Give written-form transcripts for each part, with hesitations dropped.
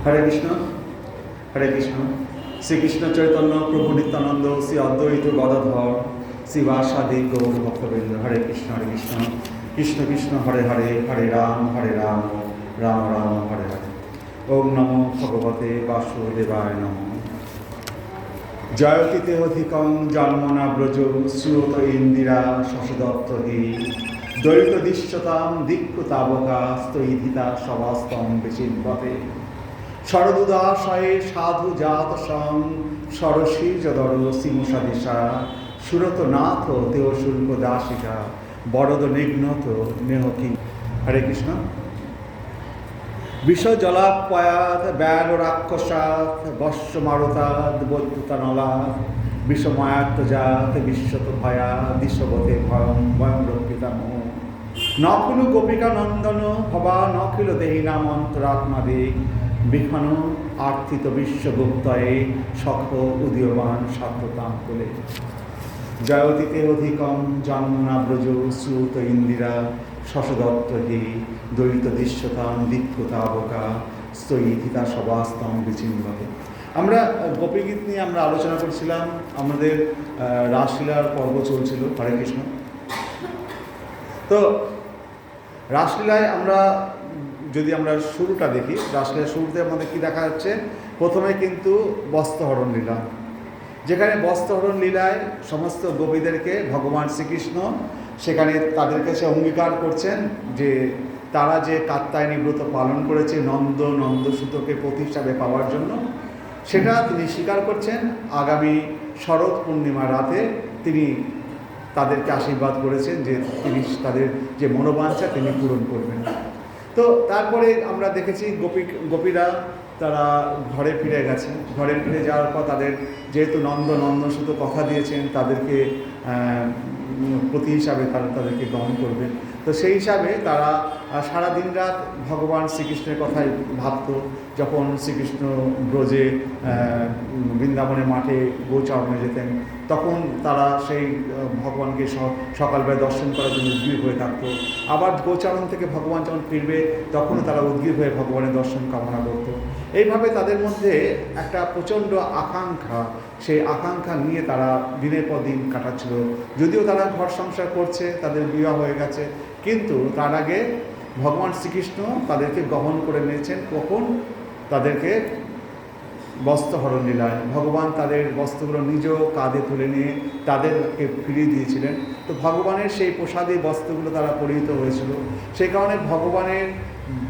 হরে কৃষ্ণ, হরে কৃষ্ণ। শ্রীকৃষ্ণ চৈতন্য প্রভু নিত্যানন্দ, শ্রী অদ্বৈত গদাধর, শ্রী বাসাদি গৌর ভক্তবৃন্দ। হরে কৃষ্ণ, হরে কৃষ্ণ, কৃষ্ণ কৃষ্ণ হরে হরে, হরে রাম রাম রাম হরে হরে। ওম নমো ভগবতে বাসুদেবায় নমঃ। জয়তীতে অধিকং জন্মনা ব্রজ, শ্রুত ইন্দিরা শশদত্তহি, দৈত দৃশ্যতাম দিক্কুতাবকা, স্তৈধিতা সবাস্তম বিচিন্বতে। শরদুদাশয়ে সাধু জাত সং, সরসীর্যদর সিমুষাদিশা, সুরতনাথ দেও শুল্ক দাসিকা, বরদ নিঘ্নত নেহকি। হরে কৃষ্ণ। বিষ জলাপয়াত ব্যাল রাক্ষসাত, বর্ষ মারতাদ বৈদ্যুতানলাত, বিষময়াত্মজাত বিশ্বত ভয়া, দিশবতে ভয়ং ভয়ং রক্ষিতাম। নকুলু গোপিকা নন্দন ভবা, নখিল দেহি নাম অন্তরাত্মাদে, বিখন আর্থিত বিশ্বগুপ্তয়ে, সখ উদীয়মান সাত্বতাম কুলে। জয়তীতে অধিকম জন্মনা ব্রজ, শ্রুত ইন্দিরা শশদত্তহি, দৈত দৃশ্যতাম দিক্কুতাবকা, স্তৈধিতা সবাস্তম বিচিন্বতে। আমরা গোপীগীত নিয়ে আমরা আলোচনা করছিলাম। আমাদের রাসলীলার পর্ব চলছিল। হরে কৃষ্ণ। তো রাসলীলায় যদি আমরা শুরুটা দেখি, রাসলীলার শুরুতে আমাদের কী দেখা যাচ্ছে? প্রথমে কিন্তু বস্ত্রহরণ লীলা, যেখানে বস্ত্রহরণ লীলায় সমস্ত গোপীদেরকে ভগবান শ্রীকৃষ্ণ সেখানে তাদের কাছে অঙ্গীকার করছেন যে তারা যে কাত্যায়নী ব্রত পালন করেছে নন্দসুতকে পতি হিসাবে পাওয়ার জন্য, সেটা তিনি স্বীকার করছেন। আগামী শরৎ পূর্ণিমা রাতে তিনি তাদেরকে আশীর্বাদ করেছেন যে তিনি তাদের যে মনোবাঞ্ছা তিনি পূরণ করবেন। তো তারপরে আমরা দেখেছি গোপীরা তারা ঘরে ফিরে গেছে। ঘরে ফিরে যাওয়ার পর তাদের যেহেতু নন্দসুত কথা দিয়েছেন তাদেরকে পতি হিসাবে তাদেরকে গ্রহণ করবেন, তো সেই হিসাবে তারা সারাদিন রাত ভগবান শ্রীকৃষ্ণের কথাই ভাবত। যখন শ্রীকৃষ্ণ ব্রজে বৃন্দাবনের মাঠে গোচারণে যেতেন, তখন তারা সেই ভগবানকে সকালবেলা দর্শন করার জন্য উদ্গ্রীব হয়ে থাকতো। আবার গোচারণ থেকে ভগবান যখন ফিরবে তখনও তারা উদ্গ্রীব হয়ে ভগবানের দর্শন কামনা করত। এইভাবে তাদের মধ্যে একটা প্রচণ্ড আকাঙ্ক্ষা, সেই আকাঙ্ক্ষা নিয়ে তারা দিনের পর দিন কাটাচ্ছিল। যদিও তারা ঘর সংসার করছে, তাদের বিবাহ হয়ে গেছে, কিন্তু তার আগে ভগবান শ্রীকৃষ্ণ তাদেরকে গ্রহণ করে নিয়েছেন। কখন? তাদেরকে বস্ত্রহরণ লীলায় ভগবান তাদের বস্ত্রগুলো নিজ কাঁধে তুলে নিয়ে তাদেরকে ফিরিয়ে দিয়েছিলেন। তো ভগবানের সেই প্রসাদী বস্ত্রগুলো তারা পরিহিত হয়েছিল। সেই কারণে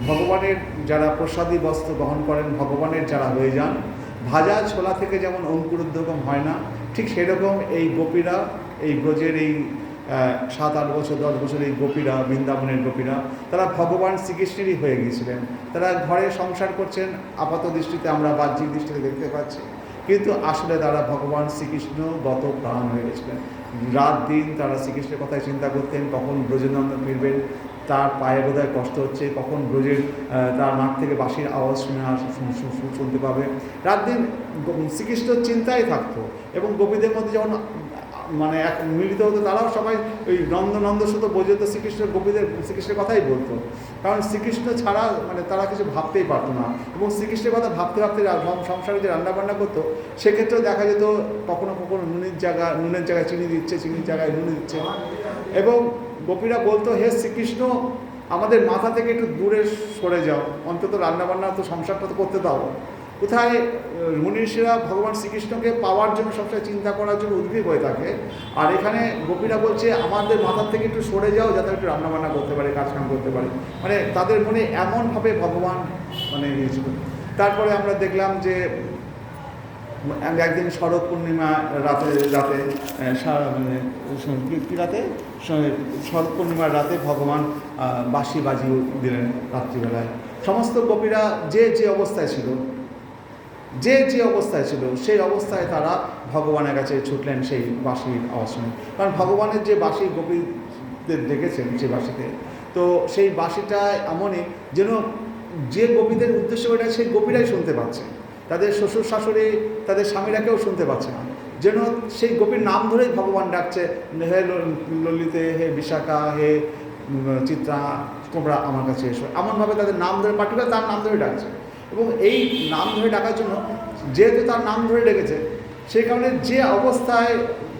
ভগবানের যারা প্রসাদী বস্ত্র গ্রহণ করেন, ভগবানের যারা হয়ে যান, ভাজা ছোলা থেকে যেমন অঙ্কুরোদ্গম হয় না, ঠিক সেরকম এই গোপীরা, এই ব্রজের এই 7-8 বছর 10 বছর এই গোপীরা, বৃন্দাবনের গোপীরা, তারা ভগবান শ্রীকৃষ্ণেরই হয়ে গিয়েছিলেন। তারা ঘরে সংসার করছেন, আপাত দৃষ্টিতে আমরা বাহ্যিক দৃষ্টিতে দেখতে পাচ্ছি, কিন্তু আসলে তারা ভগবান শ্রীকৃষ্ণ গত প্রাণ হয়ে গেছিলেন। রাত দিন তারা শ্রীকৃষ্ণের কথাই চিন্তা করতেন, কখন ব্রজনন্দন ফিরবেন, তার পায়ে বোধহয় কষ্ট হচ্ছে, কখন ব্রজের তার নাক থেকে বাঁশির আওয়াজ শুনতে পাবে। রাত দিন শ্রীকৃষ্ণর চিন্তায় থাকতো। এবং গোপীদের মধ্যে যখন এক মিলিত হতো, তারাও সবাই ওই নন্দসুত বোঝতো শ্রীকৃষ্ণের কথাই বলতো। কারণ শ্রীকৃষ্ণ ছাড়া তারা কিছু ভাবতেই পারতো না। এবং শ্রীকৃষ্ণের কথা ভাবতে ভাবতে সংসারে যে রান্নাবান্না করতো, সেক্ষেত্রেও দেখা যেত কখনো কখনো নুনের জায়গায় চিনি দিচ্ছে, চিনির জায়গায় নুন দিচ্ছে। এবং গোপীরা বলতো, হে শ্রীকৃষ্ণ, আমাদের মাথা থেকে একটু দূরে সরে যাও, অন্তত রান্নাবান্না তো সংসারটা তো করতে দাও। কোথায় মনীষীরা ভগবান শ্রীকৃষ্ণকে পাওয়ার জন্য সবসময় চিন্তা করার জন্য উদ্গ্রীব হয়ে থাকে, আর এখানে গোপীরা বলছে আমাদের মাথার থেকে একটু সরে যাও, যাতে একটু রান্নাবান্না করতে পারে, কাজকাম করতে পারে। তাদের মনে এমনভাবে ভগবান নিয়েছিল। তারপরে আমরা দেখলাম যে একদিন শরৎ পূর্ণিমা রাতে শরৎ পূর্ণিমার রাতে ভগবান বাঁশি বাজিয়ে দিলেন রাত্রিবেলায়। সমস্ত গোপীরা যে অবস্থায় ছিল সেই অবস্থায় তারা ভগবানের কাছে ছুটলেন সেই বাঁশির আওয়াজ শুনে। কারণ ভগবানের যে বাঁশি গোপীদের ডেকেছেন যে বাঁশিতে, তো সেই বাঁশিটা এমনই যেন যে গোপীদের উদ্দেশ্য এটা সেই গোপীরাই শুনতে পাচ্ছে, তাদের শ্বশুর শাশুড়ি, তাদের স্বামীরা কেউ শুনতে পাচ্ছে না, যেন সেই গোপীর নাম ধরেই ভগবান ডাকছে, হে ললিতে, হে বিশাখা, হে চিত্রা, তোমরা আমার কাছে এসো। এমনভাবে তাদের নাম ধরে, পার্টিকুলার তার নাম ধরে ডাকছে। এবং এই নাম ধরে ডাকার জন্য যেহেতু তার নাম ধরে ডেকেছে, সেই কারণে যে অবস্থায়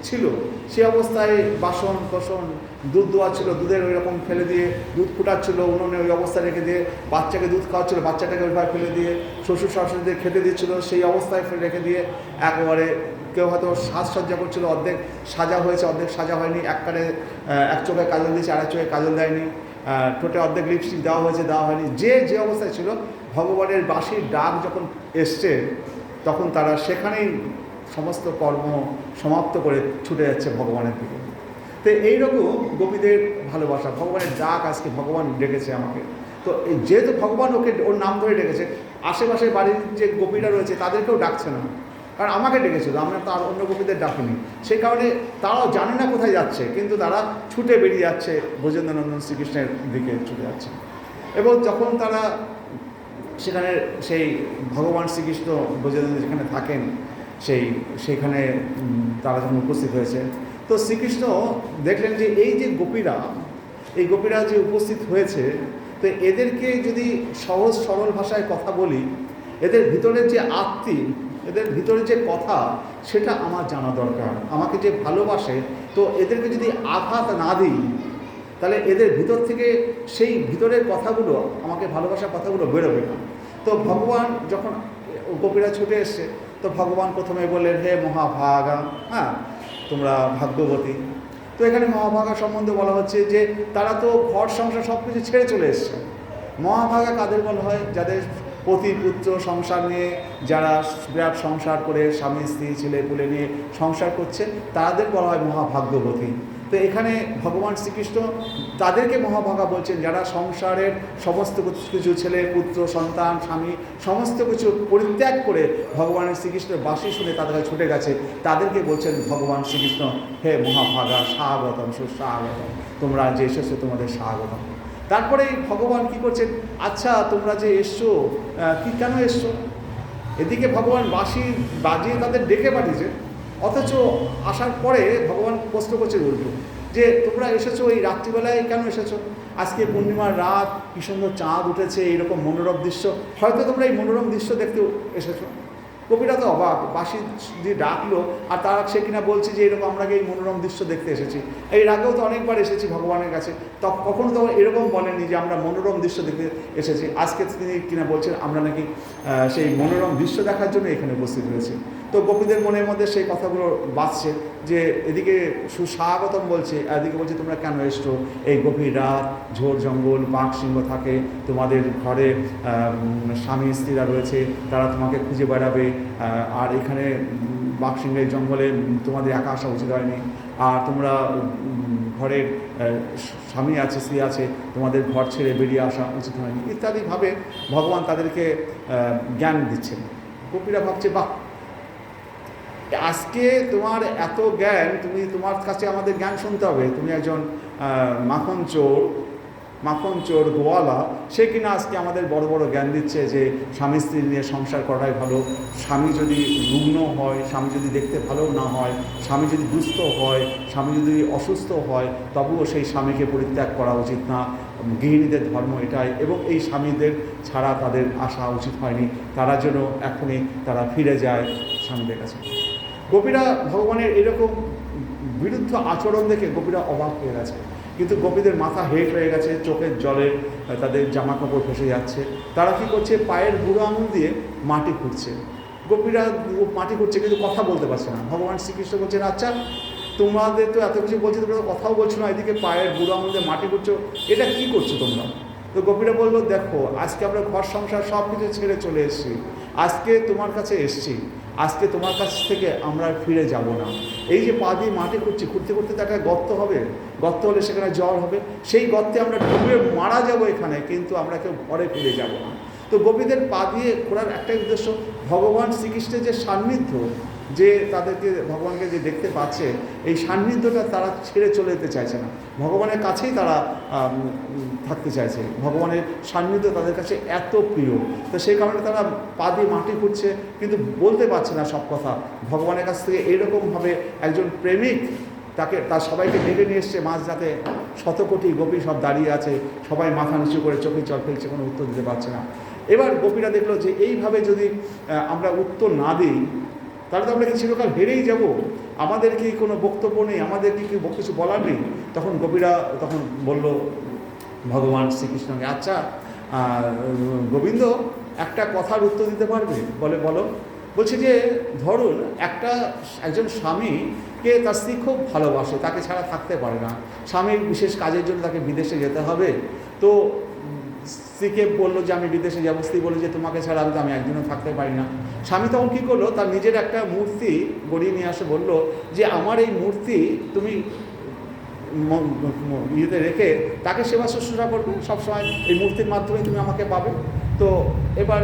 ছিল সে অবস্থায় বাসন কোসন দুধ দোয়া ছিল, দুধের ওই রকম ফেলে দিয়ে দুধ ফুটাচ্ছিল, উনুনে ওই অবস্থায় রেখে দিয়ে বাচ্চাকে দুধ খাওয়াচ্ছিল, বাচ্চাটাকে ওইভাবে ফেলে দিয়ে শ্বশুর শাশুড়িদের খেতে দিচ্ছিল, সেই অবস্থায় রেখে দিয়ে একেবারে কেউ হয়তো সাজসজ্জা করছিল, অর্ধেক সাজা হয়েছে অর্ধেক সাজা হয়নি, এক চোখে কাজল দিয়েছে আরেক চোখে কাজল দেয়নি, ঠোঁটে অর্ধেক লিপস্টিক দেওয়া হয়েছে দেওয়া হয়নি, যে অবস্থায় ছিল ভগবানের বাঁশির ডাক যখন এসছে তখন তারা সেখানেই সমস্ত কর্ম সমাপ্ত করে ছুটে যাচ্ছে ভগবানের দিকে। তো এইরকম গোপীদের ভালোবাসা, ভগবানের ডাক, আজকে ভগবান ডেকেছে আমাকে। তো যেহেতু ভগবান ওর নাম ধরে ডেকেছে, আশেপাশের বাড়ির যে গোপীরা রয়েছে তাদেরকেও ডাকছে না, কারণ আমাকে ডেকেছিল, আমরা তো আর অন্য গোপীদের ডাকিনি। সেই কারণে তারাও জানে না কোথায় যাচ্ছে, কিন্তু তারা ছুটে বেরিয়ে যাচ্ছে ব্রজেন্দ্রনন্দন শ্রীকৃষ্ণের দিকে ছুটে যাচ্ছে। এবং যখন তারা সেখানে সেই ভগবান শ্রীকৃষ্ণ ব্রজেন্দ্র যেখানে থাকেন সেইখানে তারা যখন উপস্থিত হয়েছে, তো শ্রীকৃষ্ণ দেখলেন যে এই যে গোপীরা যে উপস্থিত হয়েছে, তো এদেরকে যদি সহজ সরল ভাষায় কথা বলি, এদের ভিতরের যে আত্মী, এদের ভিতরে যে কথা, সেটা আমার জানা দরকার। আমাকে যে ভালোবাসে, তো এদেরকে যদি আঘাত না দিই তাহলে এদের ভিতর থেকে সেই ভিতরের কথাগুলো, আমাকে ভালোবাসার কথাগুলো বেরোবে না। তো ভগবান যখন গোপীরা ছুটে এসছে, তো ভগবান প্রথমে বললেন, হে মহাভাগা, তোমরা ভাগ্যবতী। তো এখানে মহাভাগা সম্বন্ধে বলা হচ্ছে যে তারা তো ঘর সংসার সব কিছু ছেড়ে চলে এসছে। মহাভাগা কাদের বলা হয়? যাদের পতি পুত্র সংসার নিয়ে, যারা বিরাট সংসার করে স্বামী স্ত্রী ছেলে পুলে নিয়ে সংসার করছে, তাদের বলা হয় মহাভাগ্যবতী। তো এখানে ভগবান শ্রীকৃষ্ণ তাদেরকে মহাভাগা বলছেন, যারা সংসারের সমস্ত কিছু ছেলে পুত্র সন্তান স্বামী সমস্ত কিছু পরিত্যাগ করে ভগবানের শ্রীকৃষ্ণের বাঁশি শুনে তাদের ছুটে গেছে, তাদেরকে বলছেন ভগবান শ্রীকৃষ্ণ, হে মহাভাগা স্বাগতম সুস্বাগতম, তোমরা যে এসেছো তোমাদের স্বাগতম। তারপরে ভগবান কি করছেন, আচ্ছা তোমরা যে এসছো, কি কেন এসছো? এদিকে ভগবান বাঁশি বাজিয়ে তাদের ডেকে পাঠিয়েছে, অথচ আসার পরে ভগবান প্রশ্ন করছে উল্টো, যে তোমরা এসেছো এই রাত্রিবেলায় কেন এসেছো? আজকে পূর্ণিমার রাত, কি সুন্দর চাঁদ উঠেছে, এইরকম মনোরম দৃশ্য, হয়তো তোমরা এই মনোরম দৃশ্য দেখতে এসেছো। কবিরা তো অবাক, বাঁশি দিয়ে ডাকলো আর তারা সে কিনা বলছে যে এরকম আমরা এই মনোরম দৃশ্য দেখতে এসেছি। এর আগেও তো অনেকবার এসেছি ভগবানের কাছে, কখনো তো এরকম বলেননি যে আমরা মনোরম দৃশ্য দেখতে এসেছি। আজকে তিনি কিনা বলছেন আমরা নাকি সেই মনোরম দৃশ্য দেখার জন্য এখানে উপস্থিত হয়েছি। তো গোপীদের মনের মধ্যে সেই কথাগুলো বাজছে, যে এদিকে সুস্বাগতম বলছে, এদিকে বলছে তোমরা কেন এসছো? এই গভীর রাত, ঝোড় জঙ্গল, বাঘ সিংহ থাকে, তোমাদের ঘরে স্বামী স্ত্রীরা রয়েছে, তারা তোমাকে খুঁজে বেড়াবে, আর এখানে বাঘ সিংহের জঙ্গলে তোমাদের একা আসা উচিত হয়নি, আর তোমরা ঘরের স্বামী আছে স্ত্রী আছে, তোমাদের ঘর ছেড়ে বেরিয়ে আসা উচিত হয়নি, ইত্যাদিভাবে ভগবান তাদেরকে জ্ঞান দিচ্ছেন। গোপীরা ভাবছে, বাহ, আজকে তোমার এত জ্ঞান, তোমার কাছে আমাদের জ্ঞান শুনতে হবে। তুমি একজন মাখন চোর গোয়ালা, সে কিনা আজকে আমাদের বড় বড় জ্ঞান দিচ্ছে যে স্বামী স্ত্রী নিয়ে সংসার করাই ভালো। স্বামী যদি রুগ্ন হয়, স্বামী যদি দেখতে ভালো না হয়, স্বামী যদি দুস্থ হয়, স্বামী যদি অসুস্থ হয়, তবুও সেই স্বামীকে পরিত্যাগ করা উচিত না। গৃহিণীদের ধর্ম এটাই, এবং এই স্বামীদের ছাড়া তাদের আসা উচিত হয়নি, তারা যেন এখনই তারা ফিরে যায় স্বামীদের কাছে। গোপীরা ভগবানের এরকম বিরুদ্ধ আচরণ দেখে গোপীরা অবাক হয়ে গেছে, কিন্তু গোপীদের মাথা হেট হয়ে গেছে, চোখের জলে তাদের জামা কাপড় ফেসে যাচ্ছে। তারা কি করছে, পায়ের বুড়ো আঙুল দিয়ে মাটি খুঁড়ছে। গোপীরা মাটি খুঁড়ছে কিন্তু কথা বলতে পারছে না। ভগবান শ্রীকৃষ্ণ বলছেন, আচ্ছা তোমাদের তো এত কিছু বলছে, তোমরা কথাও বলছো না, এদিকে পায়ের বুড়ো আঙুল দিয়ে মাটি খুঁড়ছো, এটা কি করছো তোমরা? তো গোপীরা বললো, দেখো আজকে আমরা ঘর সংসার সব কিছু ছেড়ে চলে এসেছি, আজকে তোমার কাছে এসেছি, আজকে তোমার কাছ থেকে আমরা ফিরে যাব না। এই যে পা দিয়ে মাটি খুঁড়ছি, খুঁড়তে খুঁড়তে তো একটা গর্ত হবে, গর্ত হলে সেখানে জল হবে, সেই গর্তে আমরা ডুবে মারা যাব এখানে, কিন্তু আমরা কেউ ঘরে ফিরে যাব না। তো গোপীদের পা দিয়ে খোঁড়ার একটাই উদ্দেশ্য, ভগবান শ্রীকৃষ্ণের যে সান্নিধ্য, যে তাদেরকে ভগবানকে যে দেখতে পাচ্ছে, এই সান্নিধ্যটা তারা ছেড়ে চলে যেতে চাইছে না, ভগবানের কাছেই তারা থাকতে চাইছে। ভগবানের সান্নিধ্য তাদের কাছে এত প্রিয়, তো সেই কারণে তারা পা দিয়ে মাটি খুঁড়ছে, কিন্তু বলতে পারছে না সব কথা। ভগবানের কাছ থেকে এইরকমভাবে একজন প্রেমিক তার সবাইকে ডেকে নিয়ে এসছে মাঝরাতে, শতকোটি গোপী সব দাঁড়িয়ে আছে, সবাই মাথা নিচু করে চোখে জল ফেলছে, কোনো উত্তর দিতে পারছে না। এবার গোপীরা দেখলো যে এইভাবে যদি আমরা উত্তর না দিই তাহলে তো আমরা কি চিরকাল হেরেই যাব, আমাদের কি কোনো বক্তব্য নেই, আমাদের কি কিছু বলার নেই। তখন গোপীরা তখন বলল ভগবান শ্রীকৃষ্ণকে, আচ্ছা গোবিন্দ একটা কথার উত্তর দিতে পারবে? বলে বলো। বলছে যে ধরুন একজন স্বামীকে তার স্ত্রী খুব ভালোবাসে, তাকে ছাড়া থাকতে পারে না, স্বামীর বিশেষ কাজের জন্য তাকে বিদেশে যেতে হবে। তো স্ত্রীকে বললো যে আমি বিদেশে যাবো, স্ত্রী বললো যে তোমাকে ছাড়া আমি একদিনও থাকতে পারি না। স্বামী তখন কী করলো, তার নিজের একটা মূর্তি গড়িয়ে নিয়ে আসে, বললো যে আমার এই মূর্তি তুমি ইয়েতে রেখে তাকে সেবা শুশ্রূষা করবে, সবসময় এই মূর্তির মাধ্যমে তুমি আমাকে পাবে। তো এবার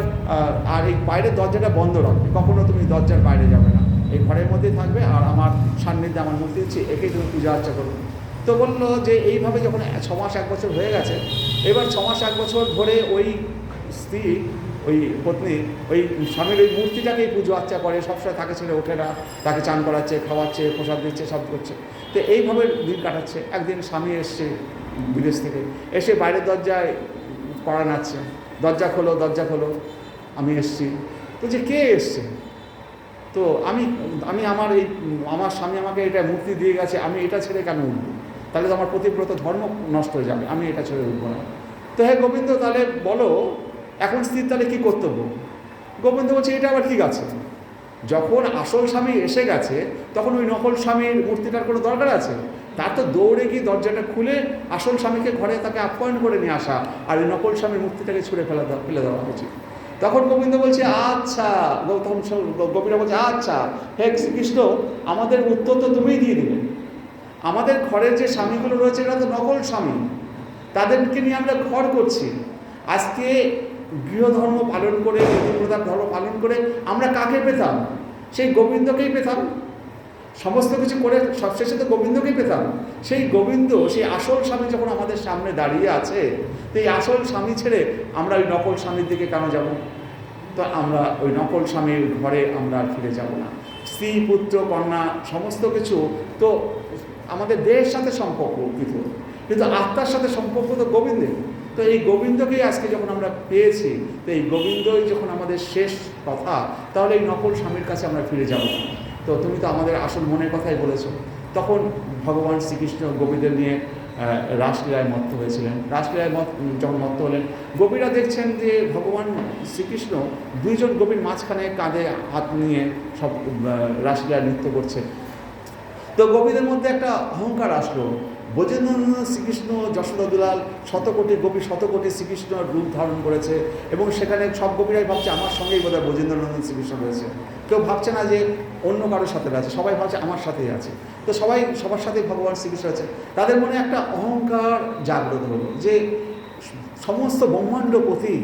আর এই বাইরের দরজাটা বন্ধ রাখবে, কখনো তুমি দরজার বাইরে যাবে না, এই ঘরের মধ্যেই থাকবে, আর আমার সান্নিধ্যে আমার মূর্তি দিচ্ছি, একেই তুমি পূজা অর্চা করবে। তো বললো যে এইভাবে যখন 6 মাস 1 বছর হয়ে গেছে, এবার 6 মাস 1 বছর ধরে ওই স্ত্রী, ওই পত্নী ওই স্বামীর ওই মূর্তিটাকেই পুজো আর্চা করে, সবসময় তাকে ছেড়ে ওঠে না, তাকে চান করাচ্ছে, খাওয়াচ্ছে, প্রসাদ দিচ্ছে, সব করছে। তো এইভাবে দিন কাটাচ্ছে। একদিন স্বামী এসছে বিদেশ থেকে, এসে বাইরের দরজায় কড়া নাড়ছে, দরজা খোলো, দরজা খোলো, আমি এসছি। তো যে কে এসছে? তো আমি আমার স্বামী আমাকে এটা মূর্তি দিয়ে গেছে, আমি এটা ছেড়ে কেন উঠবো? তাহলে তো আমার প্রতিব্রত ধর্ম নষ্ট হয়ে যাবে, আমি এটা ছেড়ে উঠবো না। তো হে গোবিন্দ, তাহলে বলো এখন স্ত্রীর তাহলে কী কর্তব্য? গোবিন্দ বলছে এটা আবার ঠিক আছে, যখন আসল স্বামী এসে গেছে তখন ওই নকল স্বামীর মূর্তিটার কোনো দরকার আছে? তার তো দৌড়ে গিয়ে দরজাটা খুলে আসল স্বামীকে ঘরে তাকে আপ্যায়ন করে নিয়ে আসা, আর ওই নকল স্বামীর মূর্তিটাকে ছুঁড়ে ফেলে দেওয়া উচিত। তখন গোবিন্দ বলছে আচ্ছা, তখন গোপীরা বলছে আচ্ছা হে শ্রীকৃষ্ণ, আমাদের উত্তর তো তুমিই দিয়ে দিলে। আমাদের ঘরের যে স্বামীগুলো রয়েছে এরা তো নকল স্বামী, তাদেরকে নিয়ে আমরা ঘর করছি। আজকে গৃহধর্ম পালন করে, প্রধান ধর্ম পালন করে আমরা কাকে পেতাম? সেই গোবিন্দকেই পেতাম, সমস্ত কিছু করে সবশেষে তো গোবিন্দকেই পেতাম। সেই গোবিন্দ, সেই আসল স্বামী যখন আমাদের সামনে দাঁড়িয়ে আছে, তো এই আসল স্বামী ছেড়ে আমরা ওই নকল স্বামীর দিকে কেন যাব? তো আমরা ওই নকল স্বামীর ঘরে আমরা ফিরে যাব না। স্ত্রী, পুত্র, কন্যা সমস্ত কিছু তো আমাদের দেহের সাথে সম্পর্কিত, কিন্তু আত্মার সাথে সম্পর্ক তো গোবিন্দের। তো এই গোবিন্দকেই আজকে যখন আমরা পেয়েছি, তো এই গোবিন্দই যখন আমাদের শেষ কথা, তাহলে এই নকল স্বামীর কাছে আমরা ফিরে যাব। তো তুমি তো আমাদের আসল মনের কথাই বলেছো। তখন ভগবান শ্রীকৃষ্ণ গোপীদের নিয়ে রাসলীলায় মত্ত হয়েছিলেন। রাসলীলায় যখন মত্ত হলেন, গোপীরা দেখছেন যে ভগবান শ্রীকৃষ্ণ 2 জন গোপীর মাঝখানে কাঁধে হাত নিয়ে সব রাসলীলায় নৃত্য করছে। তো গোপীদের মধ্যে একটা অহংকার আসলো, ব্রজেন্দ্রনন্দন শ্রীকৃষ্ণ, যশোদা দুলাল, 100 কোটি গোপী 100 কোটি শ্রীকৃষ্ণ রূপ ধারণ করেছে, এবং সেখানে সব গোপীরাই ভাবছে আমার সঙ্গেই বোধহয় ব্রজেন্দ্রনন্দন শ্রীকৃষ্ণ রয়েছে। কেউ ভাবছে না যে অন্য কারোর সাথে আছে, সবাই ভাবছে আমার সাথেই আছে। তো সবার সাথেই ভগবান শ্রীকৃষ্ণ আছে। তাদের মনে একটা অহংকার জাগ্রত হলো যে সমস্ত ব্রহ্মাণ্ডপতি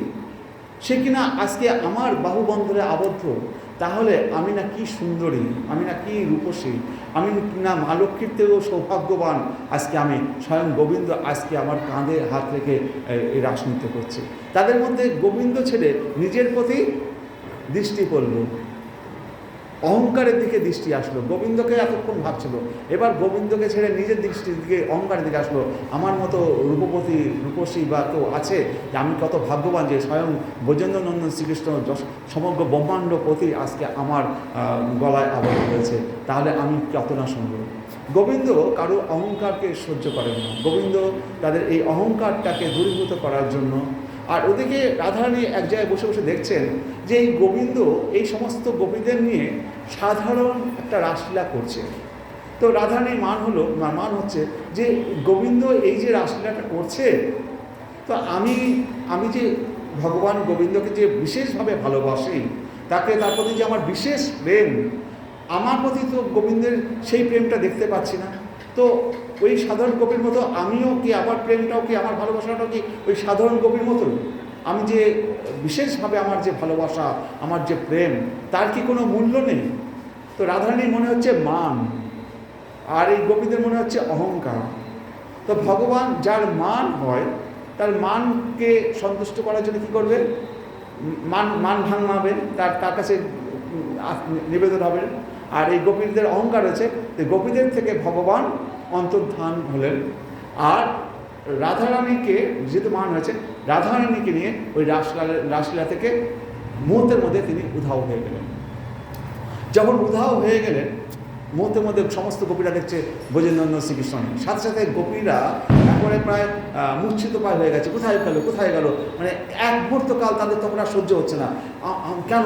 সে কিনা আজকে আমার বাহুবন্ধনে আবদ্ধ, তাহলে আমি না কি সুন্দরী, আমি না কি রূপসী, আমি না মা লক্ষ্মীর থেকেও সৌভাগ্যবান। আজকে আমি স্বয়ং গোবিন্দ আজকে আমার কাঁধে হাত রেখে এই রাস নৃত্য করছে। তাদের মধ্যে গোবিন্দ ছেড়ে নিজের প্রতি দৃষ্টি পড়ল, অহংকারের দিকে দৃষ্টি আসলো। গোবিন্দকে এতক্ষণ ভাবছিল, এবার গোবিন্দকে ছেড়ে নিজের দৃষ্টির দিকে, অহংকারের দিকে আসলো। আমার মতো রূপপতি, রূপসী বা তো আছে, যে আমি কত ভাগ্যবান যে স্বয়ং ব্রজেন্দ্রনন্দন শ্রীকৃষ্ণ সমগ্র ব্রহ্মাণ্ডপতি আজকে আমার গলায় আবদ্ধ হয়েছে, তাহলে আমি কত না সুন্দর। গোবিন্দ কারো অহংকারকে সহ্য করেন না। গোবিন্দ তাদের এই অহংকারটাকে দূরীভূত করার জন্য, আর ওদিকে রাধারানী এক জায়গায় বসে বসে দেখছেন যে এই গোবিন্দ এই সমস্ত গোপীদের নিয়ে সাধারণ একটা রাসলীলা করছে। তো রাধারানীর মান হচ্ছে যে গোবিন্দ এই যে রাসলীলাটা করছে, তো আমি যে ভগবান গোবিন্দকে যে বিশেষভাবে ভালোবাসি, তার প্রতি যে আমার বিশেষ প্রেম, আমার প্রতি তো গোবিন্দের সেই প্রেমটা দেখতে পাচ্ছি না। তো ওই সাধারণ গোপীর মতো আমিও কি, আমার প্রেমটাও কি, আমার ভালোবাসাটাও কি ওই সাধারণ গোপীর মতো? আমি যে বিশেষভাবে আমার যে ভালোবাসা, আমার যে প্রেম, তার কি কোনো মূল্য নেই? তো রাধারানীর মনে হচ্ছে মান, আর এই গোপীদের মনে হচ্ছে অহংকার। তো ভগবান যার মান হয়, তার মানকে সন্তুষ্ট করার জন্য কী করবে? মান ভাঙাবেন, তার কাছে নিবেদন হবেন। আর এই গোপীদের অহংকার হয়েছে, গোপীদের থেকে ভগবান অন্তর্ধান হলেন, আর রাধারানীকে যেহেতু মান হয়েছে, রাধারানীকে নিয়ে ওই রাসলীলা থেকে মুহূর্তের মধ্যে তিনি উধাও হয়ে গেলেন। যখন উধাও হয়ে গেলেন, মুহূর্তের মধ্যে সমস্ত গোপীরা দেখছে ব্রজেন্দ্রনন্দন শ্রীকৃষ্ণ নেই। সাথে সাথে গোপীরা একবারে প্রায় মূর্ছিত প্রায় হয়ে গেছে, কোথায় গেল কোথায় গেল, মানে এক মুহূর্তকাল তাদের তখন আর সহ্য হচ্ছে না। কেন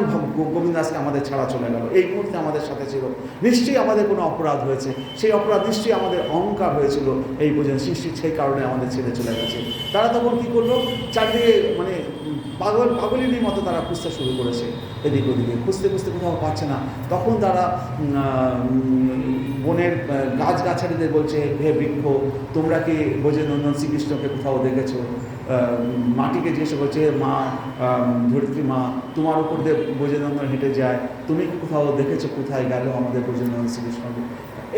গোবিন্দ আজকে আমাদের ছাড়া চলে গেল, এই মুহূর্তে আমাদের সাথে ছিল, নিশ্চয়ই আমাদের কোনো অপরাধ হয়েছে, সেই অপরাধ নিশ্চয়ই আমাদের অহংকার হয়েছিল, এই বোঝেন সৃষ্টি সেই কারণে আমাদের ছেড়ে চলে গেছে। তারা তখন কী করলো, চারদিকে মানে পাগলিনীর মতো তারা খুঁজতে শুরু করেছে, এদিক ওদিকে খুঁজতে খুঁজতে কোথাও পাচ্ছে না। তখন তারা বনের গাছগাছালিদের বলছে, হে বৃক্ষ, তোমরা কি ব্রজেন্দ্রনন্দন শ্রীকৃষ্ণকে কোথাও দেখেছো? মাটিকে জিজ্ঞেস করছে, মা ধরিত্রী মা, তোমার উপর দিয়ে ব্রজেন্দ্রনন্দন হেঁটে যায়, তুমি কি কোথাও দেখেছো কোথায় গেল আমাদের ব্রজেন্দ্রনন্দন শ্রীকৃষ্ণকে?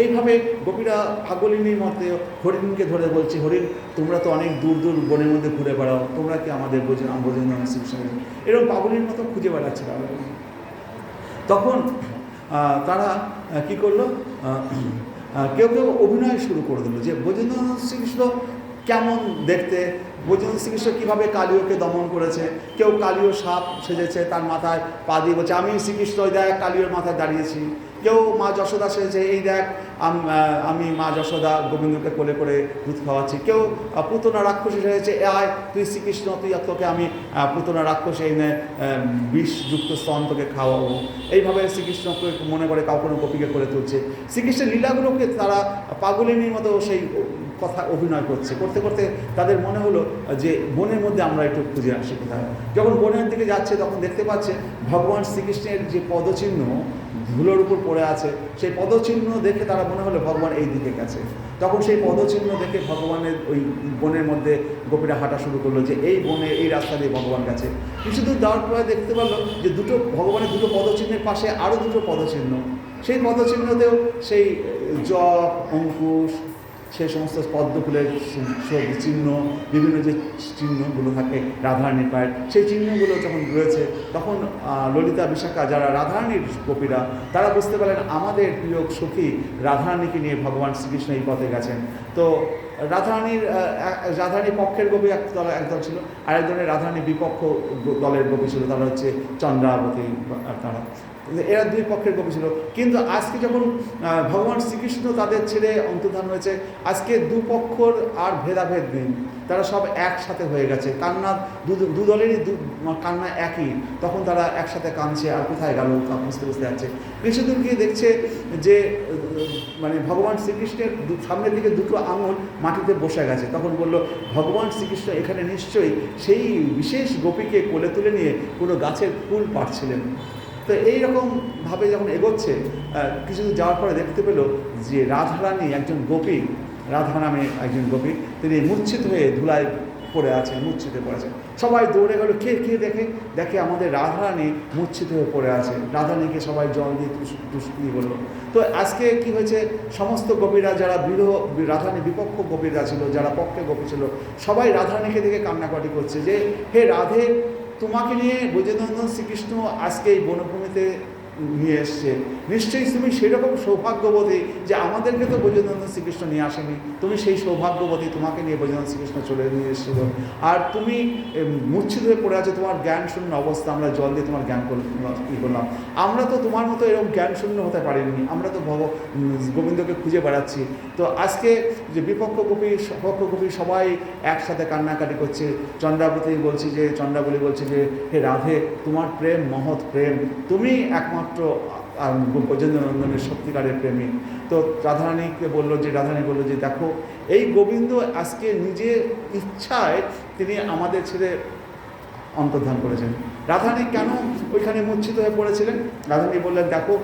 এইভাবে গোপীরা পাগলিনীর মতে হরিণকে ধরে বলছে, হরিণ, তোমরা তো অনেক দূর দূর বনের মধ্যে ঘুরে বেড়াও, তোমরা কি আমাদের ব্রজেন্দ্রনন্দন শ্রীকৃষ্ণকে? এরকম পাগলির মতো খুঁজে বেড়াচ্ছে তারা। তখন তারা কি করলো, কেউ কেউ অভিনয় শুরু করে দিল যে ব্রজেন্দ্রনন্দন শ্রীকৃষ্ণ কেমন দেখতে, ব্রজেন্দ্রনন্দন শ্রীকৃষ্ণ কীভাবে কালীয়কে দমন করেছে। কেউ কালীয় সাপ সেজেছে, তার মাথায় পা দিয়ে বলছে, আমি শ্রীকৃষ্ণ দেখ কালীয়র মাথায় দাঁড়িয়েছি। কেউ মা যশোদা সেজেছে, এই দেখ আমি মা যশোদা গোবিন্দকে কোলে করে দুধ খাওয়াচ্ছি। কেউ পুতনা রাক্ষসী সেজেছে, আয় তুই শ্রীকৃষ্ণ, তোকে আমি পুতনা রাক্ষসী এনে বিষযুক্ত স্তন তোকে খাওয়াবো। এইভাবে শ্রীকৃষ্ণকে মনে করে কাউ কোনো গোপীকে করে তুলছে। শ্রীকৃষ্ণের লীলাগুলোকে তারা পাগলিনীর মতো সেই কথা অভিনয় করতে করতে তাদের মনে হলো যে বনের মধ্যে আমরা একটু খুঁজে আসি কোথায়। যখন বনের দিকে যাচ্ছে তখন দেখতে পাচ্ছে ভগবান শ্রীকৃষ্ণের যে পদচিহ্ন ধুলোর উপর পড়ে আছে, সেই পদচিহ্ন দেখে তারা মনে হলো ভগবান এই দিকে গেছে। তখন সেই পদচিহ্ন দেখে ভগবানের ওই বনের মধ্যে গোপীরা হাঁটা শুরু করলো, যে এই বনে এই রাস্তা দিয়ে ভগবান গেছে। কিছু দূর যাওয়ার পরে দেখতে পারলো যে ভগবানের দুটো পদচিহ্নের পাশে আরও দুটো পদচিহ্ন। সেই পদচিহ্নতেও সেই জপ, অঙ্কুশ, সেই সমস্ত পদ্মফুলের চিহ্ন, বিভিন্ন যে চিহ্নগুলো থাকে রাধারানীর পায়ের, সেই চিহ্নগুলো যখন রয়েছে, তখন ললিতা বিশাখা যারা রাধারানীর গোপীরা, তারা বুঝতে পারলেন আমাদের প্রিয় সখী রাধারানীকে নিয়ে ভগবান শ্রীকৃষ্ণ এই পথে গেছেন। তো রাধারানীর পক্ষের গোপী একদল ছিল, আরেকজনের রাধারানীর বিপক্ষ দলের গোপী ছিল, তারা হচ্ছে চন্দ্রাবতী। তারা এরা দুই পক্ষের গোপী ছিল। কিন্তু আজকে যখন ভগবান শ্রীকৃষ্ণ তাদের ছেড়ে অন্তর্ধান হয়েছে, আজকে দুপক্ষর আর ভেদাভেদ নেই, তারা সব একসাথে হয়ে গেছে। কান্না দু দলেরই কান্না একই, তখন তারা একসাথে কাঁদছে। আর কোথায় গেল তা বুঝতে বুঝতে যাচ্ছে। কিছুদিন গিয়ে দেখছে যে মানে ভগবান শ্রীকৃষ্ণের সামনের দিকে দুটো আঙুল মাটিতে বসে গেছে। তখন বলল, ভগবান শ্রীকৃষ্ণ এখানে নিশ্চয়ই সেই বিশেষ গোপীকে কোলে তুলে নিয়ে কোনো গাছের ফুল পাড়ছিলেন। তো এইরকমভাবে যখন এগোচ্ছে, কিছুদিন যাওয়ার পরে দেখতে পেল যে রাধারানী একজন গোপী, রাধা নামে একজন গোপী, তিনি মূর্ছিত হয়ে ধুলায় পড়ে আছেন, মূর্ছিত পড়ে আছেন। সবাই দৌড়ে গেল, কে দেখে আমাদের রাধারানী মূর্ছিত হয়ে পড়ে আছে। রাধারানীকে সবাই জল দিয়ে তুষ্টি বলল। তো আজকে কি হয়েছে, সমস্ত গোপীরা যারা রাধারানী বিপক্ষ গোপীরা ছিল, যারা পক্ষে গোপী ছিল, সবাই রাধারানীকে দেখে কান্নাকাটি করছে যে, হে রাধে, তোমাকে নিয়ে ব্রজেন্দ্রনন্দন শ্রীকৃষ্ণ আজকে এই বনভূমিতে নিয়ে এসছে, নিশ্চয়ই তুমি সেরকম সৌভাগ্যবতী যে আমাদেরকে তো ব্রজেন্দ্রনন্দন শ্রীকৃষ্ণ নিয়ে আসেনি, তুমি সেই সৌভাগ্যবতী, তোমাকে নিয়ে ব্রজেন্দ্রনন্দন শ্রীকৃষ্ণ চলে নিয়ে এসেছিল। আর তুমি মূর্ছিত হয়ে পড়ে আছো, তোমার জ্ঞান শূন্য অবস্থা, আমরা জল দিয়ে তোমার জ্ঞান করলাম। আমরা তো তোমার মতো এরকম জ্ঞান শূন্য হতে পারিনি, আমরা তো গোবিন্দকে খুঁজে বেড়াচ্ছি। তো আজকে যে বিপক্ষ গোপী সপক্ষ গোপী সবাই একসাথে কান্নাকাটি করছে। চন্দ্রাবলী বলছে যে, হে রাধে, তোমার প্রেম মহৎ প্রেম, তুমি একমাত্র ব্রজেন্দ্রনন্দনের সত্যিকারের প্রেমিক। তো রাধারানী বললো যে দেখো, এই গোবিন্দ আজকে নিজের ইচ্ছায় তিনি আমাদের ছেড়ে অন্তর্ধান করেছেন। রাধারানী কেন ওইখানে মূর্ছিত হয়ে পড়েছিলেন? রাধারানী বললেন, দেখো,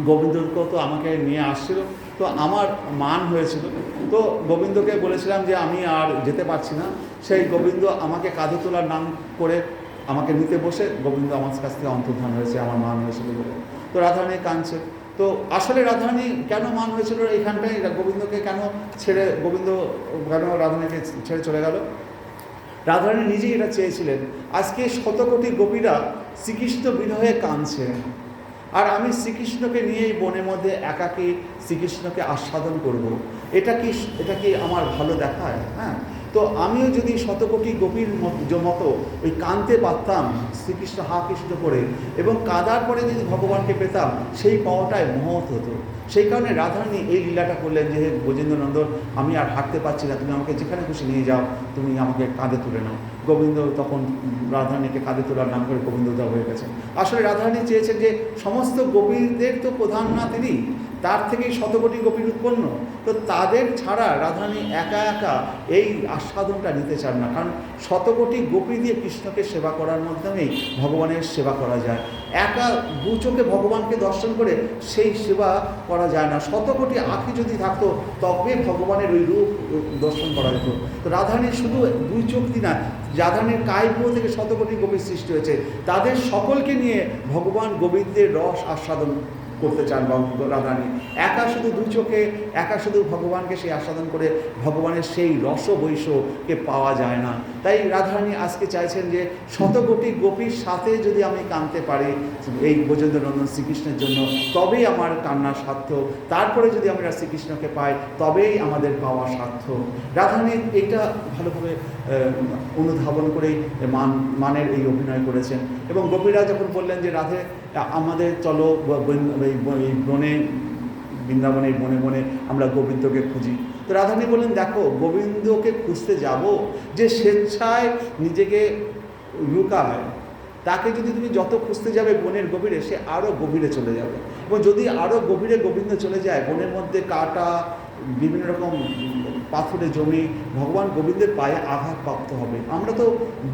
গোবিন্দকে তো আমাকে নিয়ে আসছিল, তো আমার মান হয়েছিল, তো গোবিন্দকে বলেছিলাম যে আমি আর যেতে পারছি না। সেই গোবিন্দ আমাকে কাঁধে তোলার নাম করে আমাকে নিতে বসে গোবিন্দ আমার কাছ থেকে অন্তর্ধান হয়েছে, আমার মান হয়েছিল বলে। তো রাধারানী কাঁদছে। তো আসলে রাধারানী কেন মান হয়েছিল এইখানটায়, গোবিন্দকে কেন রাধারানীকে ছেড়ে চলে গেল? রাধারানী নিজেই এটা চেয়েছিলেন। আজকে শত কোটি গোপীরা শ্রীকৃষ্ণ বিরহে কাঁদছে, আর আমি শ্রীকৃষ্ণকে নিয়েই বনের মধ্যে একাকী শ্রীকৃষ্ণকে আস্বাদন করব। এটা কি আমার ভালো দেখায়? হ্যাঁ। তো তো আমিও যদি শতকোটি গোপীর মতো ওই কাঁদতে পারতাম শ্রীকৃষ্ণ হা কৃষ্ণ করে, এবং কাঁদার পরে যদি ভগবানকে পেতাম, সেই পাওয়াটাই মহৎ হতো। সেই কারণে রাধারানী এই লীলাটা করলেন যে, হে ব্রজেন্দ্রনন্দন, আমি আর হাঁটতে পারছি না, তুমি আমাকে যেখানে খুশি নিয়ে যাও, তুমি আমাকে কাঁধে তুলে নাও। গোবিন্দ তখন রাধারানীকে কাঁধে তোলার নাম করে গোবিন্দদা হয়ে গেছেন। আসলে রাধারানী চেয়েছেন যে সমস্ত গোপীদের তো প্রধান না তিনি, তার থেকেই শতকোটি গোপীর উৎপন্ন, তো তাদের ছাড়া রাধারানী একা একা এই আস্বাদনটা নিতে চান না। কারণ শতকোটি গোপী দিয়ে কৃষ্ণকে সেবা করার মাধ্যমেই ভগবানের সেবা করা যায়। একা দু চোখে ভগবানকে দর্শন করে সেই সেবা করা যায় না। শতকোটি আঁখি যদি থাকতো তবে ভগবানের ওই রূপ দর্শন করা যেত। তো রাধারানীর শুধু দুই চোখ দিয়ে না, রাধারানীর কায়পুর থেকে শতকোটি গোপীর সৃষ্টি হয়েছে, তাদের সকলকে নিয়ে ভগবান গোবিন্দের রস আস্বাদন করতে চান রাধারানী। একা শুধু দুই চোখে, একা শুধু ভগবানকে সেই আস্বাদন করে ভগবানের সেই রসবৈষকে পাওয়া যায় না। তাই রাধারানী আজকে চাইছেন যে শতকোটি গোপীর সাথে যদি আমি কাঁদতে পারি এই ব্রজেন্দ্রনন্দন শ্রীকৃষ্ণের জন্য, তবেই আমার কান্না সার্থক। তারপরে যদি আমরা শ্রীকৃষ্ণকে পাই, তবেই আমাদের পাওয়া সার্থক। রাধারানী এটা ভালোভাবে অনুধাবন করেই মানের এই অভিনয় করেছেন। এবং গোপীরা যখন বললেন যে রাধে আমাদের চলো এই বনে, বৃন্দাবনের বনে বনে আমরা গোবিন্দকে খুঁজি, তো রাধারানী বললেন, দেখো গোবিন্দকে খুঁজতে যাব, যে স্বেচ্ছায় নিজেকে লুকায়, তাকে যদি তুমি যত খুঁজতে যাবে বনের গভীরে, সে আরও গভীরে চলে যাবে। এবং যদি আরও গভীরে গোবিন্দ চলে যায়, বনের মধ্যে কাটা বিভিন্ন রকম পাথরে জমি ভগবান গোবিন্দের পায়ে আঘাত প্রাপ্ত হবে। আমরা তো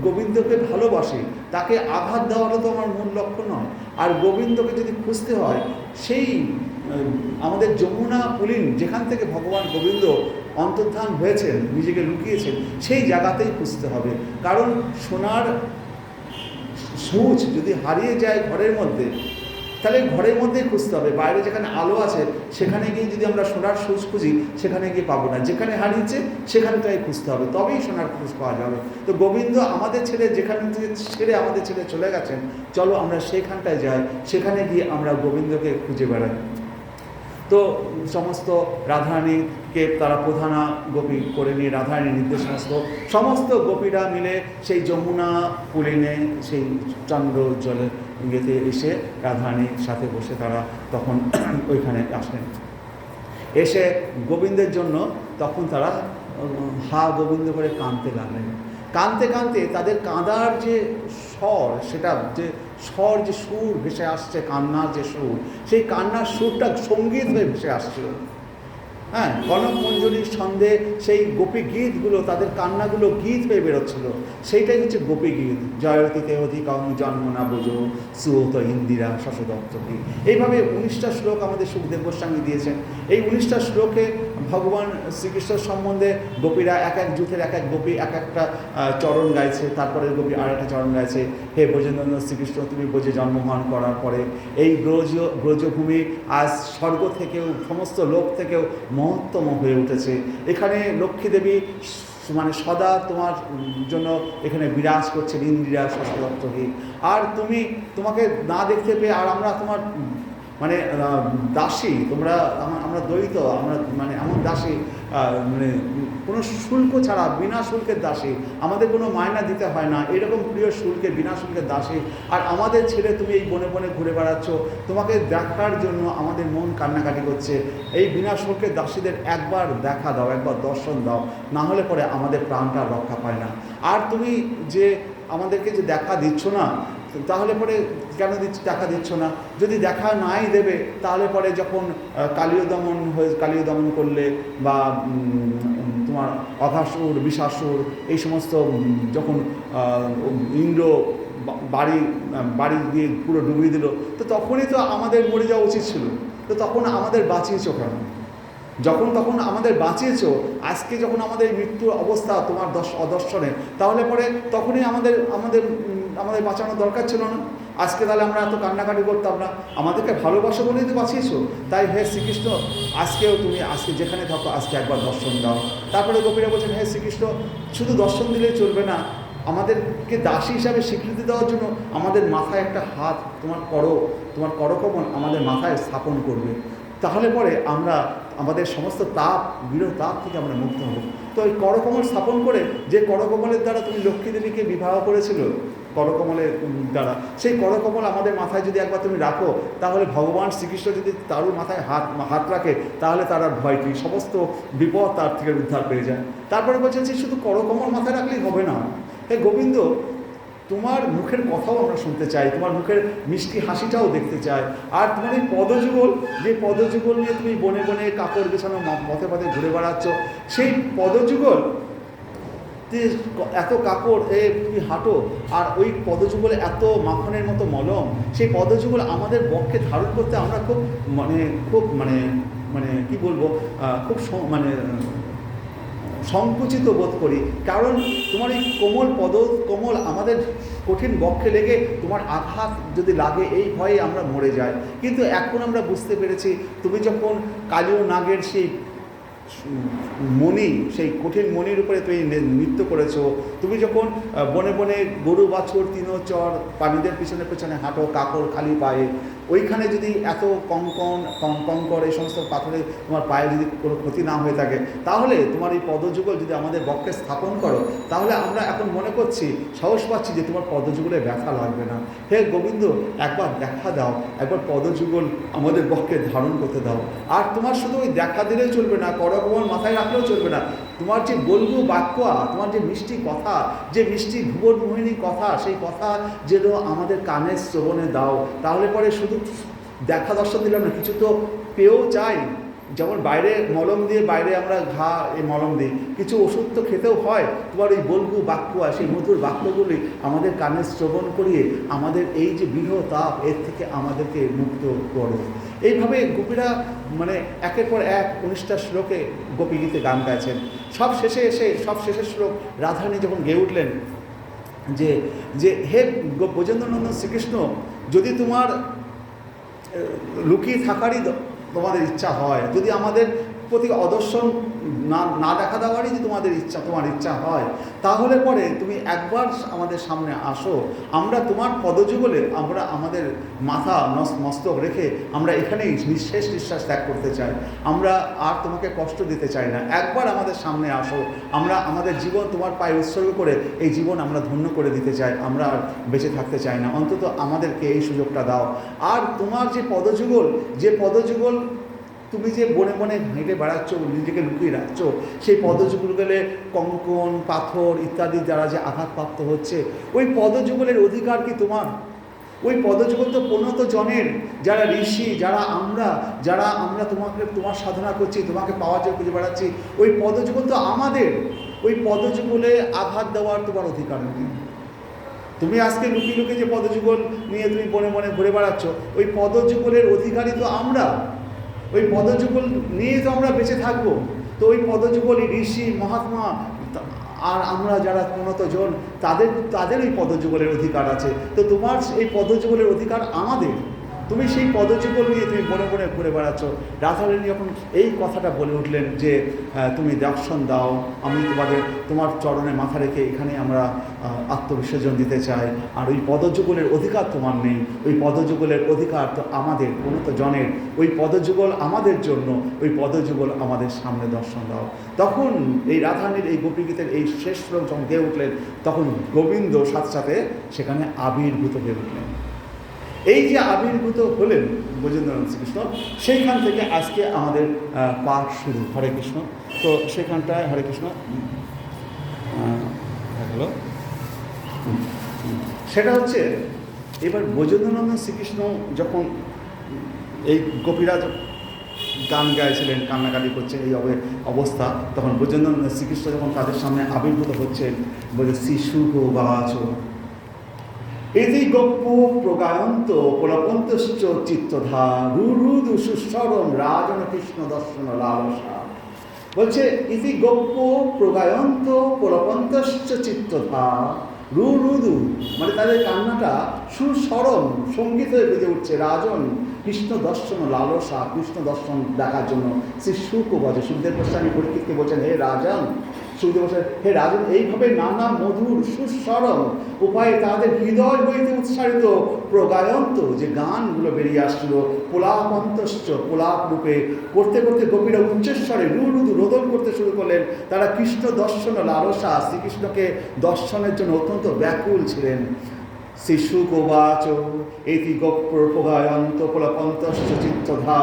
গোবিন্দকে ভালোবাসি, তাকে আঘাত দেওয়াটা তো আমার মূল লক্ষ্য নয়। আর গোবিন্দকে যদি খুঁজতে হয়, সেই আমাদের যমুনা পুলিন যেখান থেকে ভগবান গোবিন্দ অন্তর্ধান হয়েছেন, নিজেকে লুকিয়েছেন, সেই জায়গাতেই খুঁজতে হবে। কারণ সোনার সূচ যদি হারিয়ে যায় ঘরের মধ্যে, তাহলে ঘরের মধ্যেই খুঁজতে হবে। বাইরে যেখানে আলো আছে সেখানে গিয়ে যদি আমরা সোনার সূচ খুঁজি, সেখানে গিয়ে পাবো না। যেখানে হারিয়েছে সেখানটাই খুঁজতে হবে, তবেই সোনার খোঁজ পাওয়া যাবে। তো গোবিন্দ আমাদের ছেড়ে, যেখান থেকে ছেড়ে আমাদের ছেড়ে চলে গেছেন, চলো আমরা সেইখানটায় যাই, সেখানে গিয়ে আমরা গোবিন্দকে খুঁজে বেড়াই। তো সমস্ত রাধারানীকে তারা প্রধানা গোপী করে নিয়ে রাধারানীর নির্দেশমস্ত সমস্ত গোপীরা মিলে সেই যমুনা পুলিনে, সেই চন্দ্র জলে ইয়েতে এসে রাধারানীর সাথে বসে তারা তখন ওইখানে আসলেন। এসে গোবিন্দের জন্য তখন তারা হা গোবিন্দ করে কাঁদতে লাগলেন। কাঁদতে কাঁদতে তাদের কাঁদার যে স্বর, সেটা যে স্বর, যে সুর ভেসে আসছে, কান্নার যে সুর, সেই কান্নার সুরটা সঙ্গীত হয়ে ভেসে আসছিল। হ্যাঁ, কনক মঞ্জুরির ছন্দে সেই গোপী গীতগুলো, তাদের কান্নাগুলো গীত হয়ে বেরোচ্ছিল। সেইটাই হচ্ছে গোপী গীত। জয়তীতে অধিকং জন্ম না বোঝো সুত ইন্দিরা শশদত্তী। এইভাবে 19টা শ্লোক আমাদের সুখদেব গোস্বামী দিয়েছেন। এই 19টা শ্লোকে ভগবান শ্রীকৃষ্ণের সম্বন্ধে গোপীরা এক এক যুথের এক এক গোপী এক একটা চরণ গাইছে, তারপরে গোপী আর একটা চরণ গাইছে। হে ব্রজেন্দ্রনাথ শ্রীকৃষ্ণ, তুমি ব্রজে জন্মগ্রহণ করার পরে এই ব্রজভূমি আজ স্বর্গ থেকেও, সমস্ত লোক থেকেও মহত্তম হয়ে উঠেছে। এখানে লক্ষ্মী দেবী মানে সদা তোমার জন্য এখানে বিরাজ করছেন, ইন্দিরা শশদত্তহী। আর তোমাকে না দেখতে পেয়ে, আর আমরা তোমার মানে দাসী, আমরা দ্বৈত, আমরা মানে এমন দাসী, মানে কোনো শুল্ক ছাড়া, বিনা শুল্কের দাসী, আমাদের কোনো মায়না দিতে হয় না, এরকম প্রিয় শুল্কে, বিনা শুল্কের দাসী। আর আমাদের ছেড়ে তুমি এই বনে বনে ঘুরে বেড়াচ্ছ, তোমাকে দেখার জন্য আমাদের মন কান্নাকাটি করছে। এই বিনা শুল্কের দাসীদের একবার দেখা দাও, একবার দর্শন দাও, না হলে পরে আমাদের প্রাণটা রক্ষা পায় না। আর তুমি যে আমাদেরকে যে দেখা দিচ্ছ না, তাহলে পরে কেন দেখা দিচ্ছ না? যদি দেখা নাই দেবে, তাহলে পরে যখন কালীয় দমন করলে, বা তোমার অঘাসুর, বিষাসুর, এই সমস্ত যখন ইন্দ্র বাড়ি দিয়ে পুরো ডুবিয়ে দিল, তো তখনই তো আমাদের মরে যাওয়া উচিত ছিল। তো তখন আমাদের বাঁচিয়েছ কেন? তখন আমাদের বাঁচিয়েছ, আজকে যখন আমাদের মৃত্যুর অবস্থা তোমার অদর্শনে, তাহলে পরে তখনই আমাদের বাঁচানোর দরকার ছিল না। আজকে তাহলে আমরা এত কান্নাকাটি করতাম না। আমাদেরকে ভালোবাসো বলেই তো বাঁচিয়েছো। তাই হে শ্রীকৃষ্ণ, আজকেও তুমি আজকে যেখানে থাকো, আজকে একবার দর্শন দাও। তারপরে গোপীরা বলছেন, হে শ্রীকৃষ্ণ, শুধু দর্শন দিলেই চলবে না, আমাদেরকে দাসী হিসাবে স্বীকৃতি দেওয়ার জন্য আমাদের মাথায় একটা হাত, তোমার করকমল আমাদের মাথায় স্থাপন করবে। তাহলে পরে আমরা আমাদের সমস্ত তাপ বিরহ তাপ থেকে আমরা মুক্ত হব। তো ওই করকমল স্থাপন করে, যে করকমলের দ্বারা তুমি লক্ষ্মী দেবীকে বিবাহ করেছিল করকমলের দ্বারা, সেই করকমল আমাদের মাথায় যদি একবার তুমি রাখো, তাহলে ভগবান শ্রীকৃষ্ণ যদি তারও মাথায় হাত রাখে, তাহলে তার আর ভয় কি, সমস্ত বিপদ তার থেকে উদ্ধার পেয়ে যায়। তারপরে বলছেন যে শুধু করকমল মাথায় রাখলেই হবে না, হে গোবিন্দ তোমার মুখের কথাও আমরা শুনতে চাই, তোমার মুখের মিষ্টি হাসিটাও দেখতে চাই। আর তোমার এই পদযুগল, যে পদযুগল নিয়ে তুমি বনে বনে কাপড় বিছানো পথে পথে ঘুরে বেড়াচ্ছ, সেই পদযুগল এত কাপড় তুমি হাঁটো, আর ওই পদযুগলে এত মাখনের মতো মলম, সেই পদযুগল আমাদের বক্ষে ধারণ করতে আমরা খুব কি বলবো, খুব সংকুচিত বোধ করি। কারণ তোমার এই কোমল আমাদের কঠিন বক্ষে লেগে তোমার আঘাত যদি লাগে, এই ভয়ে আমরা মরে যাই। কিন্তু এখন আমরা বুঝতে পেরেছি, তুমি যখন কালীয় নাগের সেই মণি, সেই কঠিন মণির উপরে তুমি নৃত্য করেছো, তুমি যখন বনে বনে গরু বাছুর তিনোচর প্রাণীদের পিছনে পিছনে হাঁটো কাপড় খালি পায়ে, ওইখানে যদি এত কঙ্কর এই সমস্ত পাথরে তোমার পায়ে যদি কোনো ক্ষতি না হয়ে থাকে, তাহলে তোমার এই পদযুগল যদি আমাদের বক্ষে স্থাপন করো, তাহলে আমরা এখন মনে করছি, সাহস পাচ্ছি যে তোমার পদযুগলে ব্যথা লাগবে না। হে গোবিন্দ একবার দেখা দাও, একবার পদযুগল আমাদের বক্ষে ধারণ করতে দাও। আর তোমার শুধু ওই দেখা দিলেই চলবে না, করকমল মাথায় রাখলেও চলবে না, তোমার যে বলবু বাক্য, তোমার যে মিষ্টি কথা, যে মিষ্টি ভুবন মোহিনী কথা, সেই কথা যেন আমাদের কানের শ্রবণে দাও। তাহলে পরে শুধু দেখা দর্শন দিলাম না, কিছু তো পেয়েও চাই। যেমন বাইরে মলম দিয়ে, বাইরে আমরা এই মলম দিই, কিছু ওষুধ তো খেতেও হয়। তোমার ওই বলবু বাক্য, সেই মধুর বাক্যগুলি আমাদের কানে শ্রবণ করিয়ে আমাদের এই যে বিরহ তাপ, এর থেকে আমাদেরকে মুক্ত করো। এইভাবে গোপীরা একের পর এক 19টা শ্লোকে গোপী গীতে গান গাইছেন। সব শেষের শ্লোক রাধারানী যখন গেয়ে উঠলেন যে হে ব্রজেন্দ্রনন্দন শ্রীকৃষ্ণ, যদি তোমার লুকিয়ে থাকারই তোমাদের ইচ্ছা হয়, যদি আমাদের প্রতি অদর্শন না দেখা দেওয়ারই যদি তোমার ইচ্ছা হয়, তাহলে পরে তুমি একবার আমাদের সামনে আসো। আমরা তোমার পদযুগলে আমরা আমাদের মাথা মস্তক রেখে আমরা এখানেই শেষ নিঃশ্বাস ত্যাগ করতে চাই। আমরা আর তোমাকে কষ্ট দিতে চাই না, একবার আমাদের সামনে আসো। আমরা আমাদের জীবন তোমার পায়ে উৎসর্গ করে এই জীবন আমরা ধন্য করে দিতে চাই, আমরা আর বেঁচে থাকতে চাই না, অন্তত আমাদেরকে এই সুযোগটা দাও। আর তোমার যে পদযুগল তুমি যে বনে বনে হেঁটে বেড়াচ্ছ, নিজেকে লুকিয়ে রাখছ, সেই পদযুগলে কঙ্কন পাথর ইত্যাদি দ্বারা যে আঘাতপ্রাপ্ত হচ্ছে, ওই পদযুগলের অধিকার কি তোমার? ওই পদযুগল তো পরিণত জনের, যারা ঋষি, যারা আমরা তোমার সাধনা করছি, তোমাকে পাওয়ার জন্য খুঁজে বেড়াচ্ছি, ওই পদযুগল তো আমাদের। ওই পদযুগলে আঘাত দেওয়ার তোমার অধিকার নেই। তুমি আজকে লুকিয়ে লুকিয়ে যে পদযুগল নিয়ে তুমি বনে বনে ঘুরে বেড়াচ্ছ, ওই পদযুগলের অধিকারী তো আমরা। ওই পদযুগল নিয়ে তো আমরা বেঁচে থাকবো। তো ওই পদযুগলই ঋষি মহাত্মা আর আমরা যারা উন্নত জন, তাদের ওই পদযুগলের অধিকার আছে। তো তোমার এই পদযুগলের অধিকার আমাদের। তুমি সেই পদযুগল নিয়ে তুমি বনে বনে ঘুরে বেড়াচ্ছ। রাধারানী যখন এই কথাটা বলে উঠলেন যে তুমি দর্শন দাও, আমি তোমার চরণে মাথা রেখে এখানে আমরা আত্মবিসর্জন দিতে চাই, আর ওই পদযুগলের অধিকার তোমার নেই, ওই পদযুগলের অধিকার তো আমাদের উন্নত জনের। ওই পদযুগল আমাদের জন্য, ওই পদযুগল আমাদের সামনে দর্শন দাও। তখন এই রাধারানীর এই গোপীগীতের এই শেষ শ্লোক যখন গেয়ে উঠলেন, তখন গোবিন্দ সাথে সাথে সেখানে আবির্ভূত হয়ে উঠলেন। এই যে আবির্ভূত হলেন ব্রজেন্দ্রনাথ শ্রীকৃষ্ণ, সেইখান থেকে আজকে আমাদের পাঠ শুরু। হরে কৃষ্ণ। তো সেখানটায় হরে কৃষ্ণ হলো, সেটা হচ্ছে এবার ব্রজেন্দ্রনাথ শ্রীকৃষ্ণ যখন এই গোপীরা গান গাইছিলেন, কান্নাকাটি করছেন, এই অবস্থা, তখন ব্রজেন্দ্রনাথ শ্রীকৃষ্ণ যখন তাদের সামনে আবির্ভূত হচ্ছেন, বলে শিশু বাচ এদি গপ্প প্রগায়ন্ত প্রলপন্তশ্চ চিত্তধা রুরুদু সুস্বরম রাজন কৃষ্ণ দর্শন লালসা। বলছে ইতি গপ্প প্রগায়ন্ত প্রলপন্তশ্চ চিত্তধা রুরুদু, তাদের কান্নাটা সুস্বরম সঙ্গীত হয়ে বেজে উঠছে। রাজন কৃষ্ণ দর্শন লালসা, কৃষ্ণ দর্শন দেখার জন্য শ্রী শুক বজে। সুখদেব গোস্বামী পরীক্ষিতকে বলছেন, হে রাজন, সুখদেব বসে, হে রাজন, এইভাবে নানা মধুর সুস্বরম উপায়ে তাদের হৃদয় হইতে উৎসারিত প্রগায়ন্ত যে গানগুলো বেরিয়ে আসছিল পোলাপন্তশ্চ পোলাপ রূপে করতে করতে গোপীরা উচ্চস্বরে রুরুদু রোদন করতে শুরু করলেন। তারা কৃষ্ণ দর্শন লালসা, শ্রীকৃষ্ণকে দর্শনের জন্য অত্যন্ত ব্যাকুল ছিলেন। শিশুকোবাচ এতি গোপ্রগায়ন্ত পোলাপন্তশ্চ চিত্তধা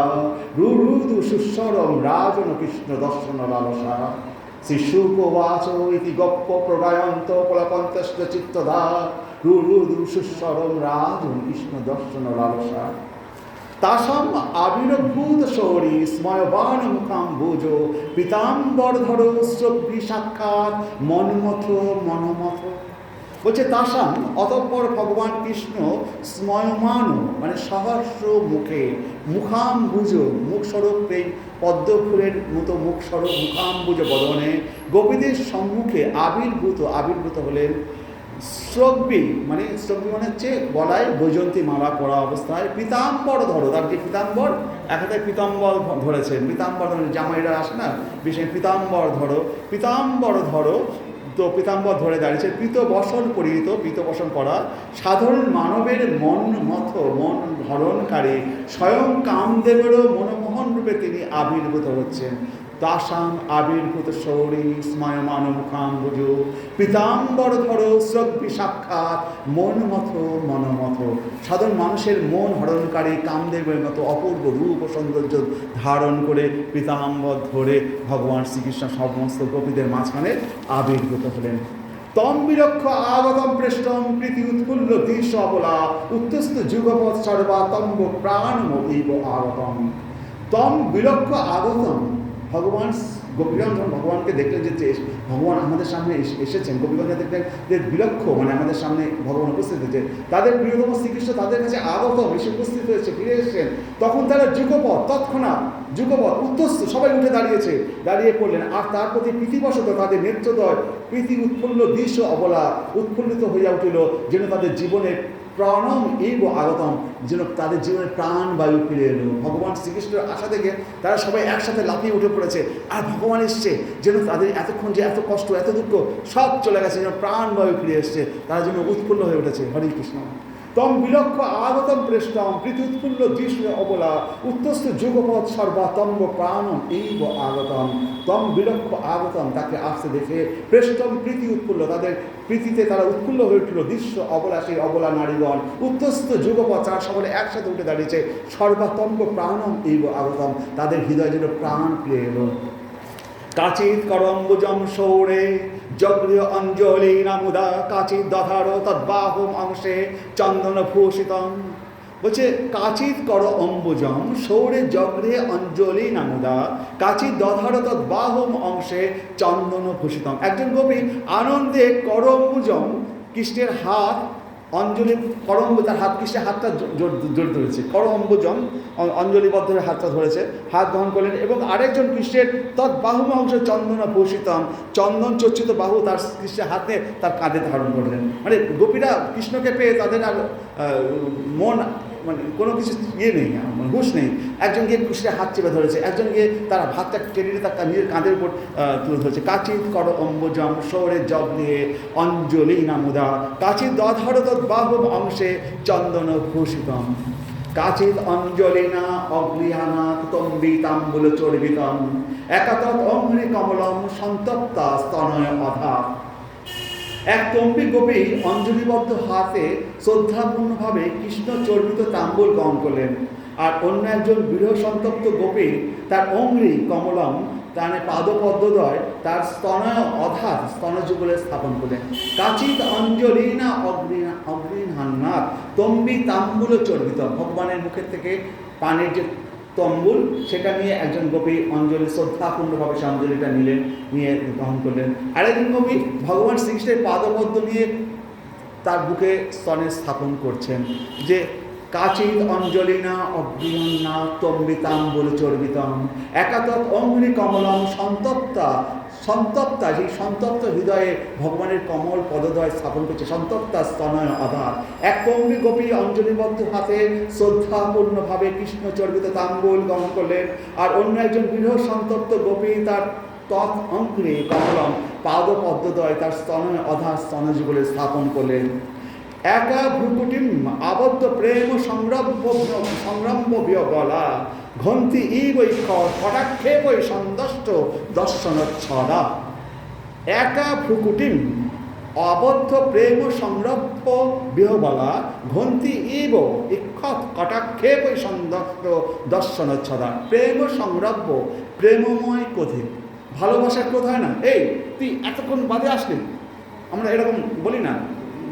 রুরুদু সুস্বরম রাজন কৃষ্ণ দর্শন লালসা। শিশুকোবাচ ইতি গপ্প প্রগায়ন্ত পোলাপন্তশ্চ চিত্তধা রুরুদু সুস্বরম রাজন কৃষ্ণ দর্শন লালসা। তাসাম আবির্ভূত শৌরী স্ময়বান মুখাম্বুজ পীতাম্বরধর শ্রব্বি সাক্ষাৎ মনমথ মনমথ। বলছে তাসাম, অতঃপর ভগবান কৃষ্ণ স্ময়মান মানে সহস্র মুখে, মুখাম্বুজ মুখস্বরূপ এই পদ্মফুলের মতো মুখস্বরূপ মুখাম্বুজ বদনে গোপীদের সম্মুখে আবির্ভূত হলেন। শ্রব্বি মানে হচ্ছে গলায় বৈজন্তী মালা পরা অবস্থায়, পীতাম্বর ধরো, তার যে পীতাম্বর, এক হাতে পীতাম্বর ধরেছেন, পীতাম্বর জামাইরা আসে না, বিশেষ পীতাম্বর ধরো, তো পীতাম্বর ধরে দাঁড়িয়েছে, পীতবসন করা সাধারণ মানবের মন হরণকারী স্বয়ং কামদেবেরও মনমোহন রূপে তিনি আবির্ভূত হচ্ছেন। তাসাম আবির্ভূত শৌরী স্ময়মান মুখাম্বুজ পীতাম্বর ধর শ্রব্বি সাক্ষাৎ মনমথ মনমথ। সাধারণ মানুষের মন হরণকারী কামদেবের মতো অপূর্ব রূপ ও সৌন্দর্য ধারণ করে পীতাম্বর ধরে ভগবান শ্রীকৃষ্ণ সমস্ত গোপীদের মাঝখানে আবির্ভূত হলেন। তম বিলক্ষ আগতম পৃষ্ঠম প্রীতি উৎফুল্ল দিশ অবলা উত্তস্ত যুগপৎ সর্বাতম্ব প্রাণমতীব আগতম। তম বিলক্ষ আগতম, ভগবান গোপীগণ যখন ভগবানকে দেখলেন যে ভগবান আমাদের সামনে এসেছেন, গোপীগণকে দেখলেন যে বিলক্ষ মানে আমাদের সামনে ভগবান উপস্থিত হয়েছে, তাদের প্রিয়তম শ্রীকৃষ্ণ তাদের কাছে আগতম এসে উপস্থিত হয়েছে, ফিরে এসেছেন, তখন তারা তৎক্ষণাৎ উত্তস্ত সবাই উঠে দাঁড়িয়ে পড়লেন, আর তার প্রতি প্রীতিবশত তাদের নেত্রদ্বয় প্রীতি উৎফুল্ল দৃশ্য অবলা উৎফুল্লিত হইয়া উঠিল, যেন তাদের জীবনের প্রাণম এইব আগতম, যেন তাদের জীবনে প্রাণ বায়ু ফিরে এলো। ভগবান শ্রীকৃষ্ণের আশা থেকে তারা সবাই একসাথে লাফিয়ে উঠে পড়েছে, আর ভগবান এসছে, যেন তাদের এতক্ষণ যে এত কষ্ট এত দুঃখ সব চলে গেছে, যেন প্রাণ বায়ু ফিরে এসছে, তারা যেন উৎফুল্ল হয়ে উঠেছে। হরে কৃষ্ণ। তম বিলক্ষ আগতম পৃষ্ঠম প্রীতি উৎফুল্ল দৃশ্য অবলা উত্তস্ত যুগপৎ সর্বাতম্ব প্রাণম এইব আগতম। তম বিলক্ষ আগতম, তাকে আসতে দেখে পৃষ্ঠম প্রীতি উৎফুল্ল, তাদের প্রীতিতে তারা উৎফুল্ল হয়ে উঠল। দৃশ্য অবলা, সেই অবলা নারীগণ উত্তস্ত যুগপৎ, তারা সকলে একসাথে উঠে দাঁড়িয়েছে। সর্বাতম্ব প্রাণম এইব আগতম, তাদের হৃদয় যেন প্রাণ ফিরে এলো। কাচিৎ করম্বুজম সৌরে জগৃহ অঞ্জলি নামুদা কাচিৎ দধার তদ্বাহুম অংশে চন্দন ভূষিতম। বলছে কাচিৎ কর অম্বুজম সৌরে জগৃহে অঞ্জলি নামুদা কাচিৎ দধার তদ্বাহুম অংশে চন্দন ভূষিতম। একজন গোপী আনন্দে কর অম্বুজম, কৃষ্ণের হাত অঞ্জলি, তার হাত কৃষ্ণের হাতটা জড়িত ধরেছে, কর অম্বুজম অঞ্জলিবদ্ধ হাতটা ধরেছে, হাত গ্রহণ করলেন, এবং আরেকজন কৃষ্ণের তৎবাহু অংশ চন্দন ভূষিতম, চন্দন চর্চিত বাহু তার কৃষ্ণের হাতে তার কাঁধে ধারণ করলেন। মানে গোপীরা কৃষ্ণকে পেয়ে তাদের আর মন মানে কোনো কিছু নেই, হুঁশ নেই। একজন গিয়ে কৃষ্ণের হাত চেপে ধরেছে, একজন গিয়ে তার হাতটা টেনে তার নিজের কাঁধের উপর তুলে ধরেছে। কাচিৎ কর অম্বুজম সৌরে জগৃহে অঞ্জলি নামুদা কাচিৎ দধার তদ্বাহুম অংশে চন্দন ভূষিতম। কাচিৎ অঞ্জলিনা অগ্রিহানাৎ তম্বিতাম্বুল চর্বিতম একাতৎ অঙ্ঘ্রি কমলম সন্তপ্তা স্তনয় অধা। এক তম্বি গোপী অঞ্জলিবদ্ধ হাতে শ্রদ্ধাপূর্ণভাবে কৃষ্ণ চর্বিত তাম্বুল গ্রহণ করলেন, আর অন্য একজন বৃহ সন্তপ্ত গোপী তার অঙ্ঘ্রি কমলম তার পাদপদ্মদ্বয় তার স্তনয় অধাত স্তনযুগলে স্থাপন করলেন। কাচিৎ অঞ্জলিনা অগ্রিহান্নাৎ তম্বি তাম্বুল চর্বিত, ভগবানের মুখের থেকে পানের যে তম্বুল সেটা নিয়ে একজন গোপী অঞ্জলি শ্রদ্ধাপূর্ণভাবে সে অঞ্জলিটা নিয়ে গ্রহণ করলেন। আরেকজন গোপী ভগবান শ্রীকৃষ্ণের পাদপদ্ম নিয়ে তার বুকে স্তনে স্থাপন করছেন, যে কাচিৎ অঞ্জলিনা অগ্রিহান্না তম্বিতাম্বুল চর্বিতম একাতৎ অঙ্ঘ্রি কমলম সন্তপ্তা, সেই সন্তপ্ত হৃদয়ে ভগবানের কমল পদদ্বয় স্থাপন করছে, সন্তপ্তা স্তনয় আধার। এক তম্বি গোপী অঞ্জলিবদ্ধ হাতে শ্রদ্ধাপূর্ণভাবে কৃষ্ণ চর্বিত তাম্বুল গ্রহণ করলেন, আর অন্য একজন বৃহ সন্তপ্ত গোপী তার তৎ অঙ্ঘ্রি কমলম পাদ পদ্মদয় তার স্তনে অধা স্তনযুগলে স্থাপন করলেন। একা ভ্রুকুটিম আবদ্ধ প্রেম সংরম্ভ গলা ঘন্তি ইবৈ কটাক্ষেপৈ সন্দষ্ট দর্শন ছড়া। একা ভ্রুকুটিম আবদ্ধ প্রেম সংরম্ভ বিহবলা ঘন্তি ইব ইক্ষত কটাক্ষেপৈ সন্দষ্ট দর্শন ছড়া। প্রেম সংরম্ভ প্রেমময় ক্রোধে, ভালোবাসার ক্রোধ হয় না, এই তুই এতক্ষণ বাদে আসলি, আমরা এরকম বলি না,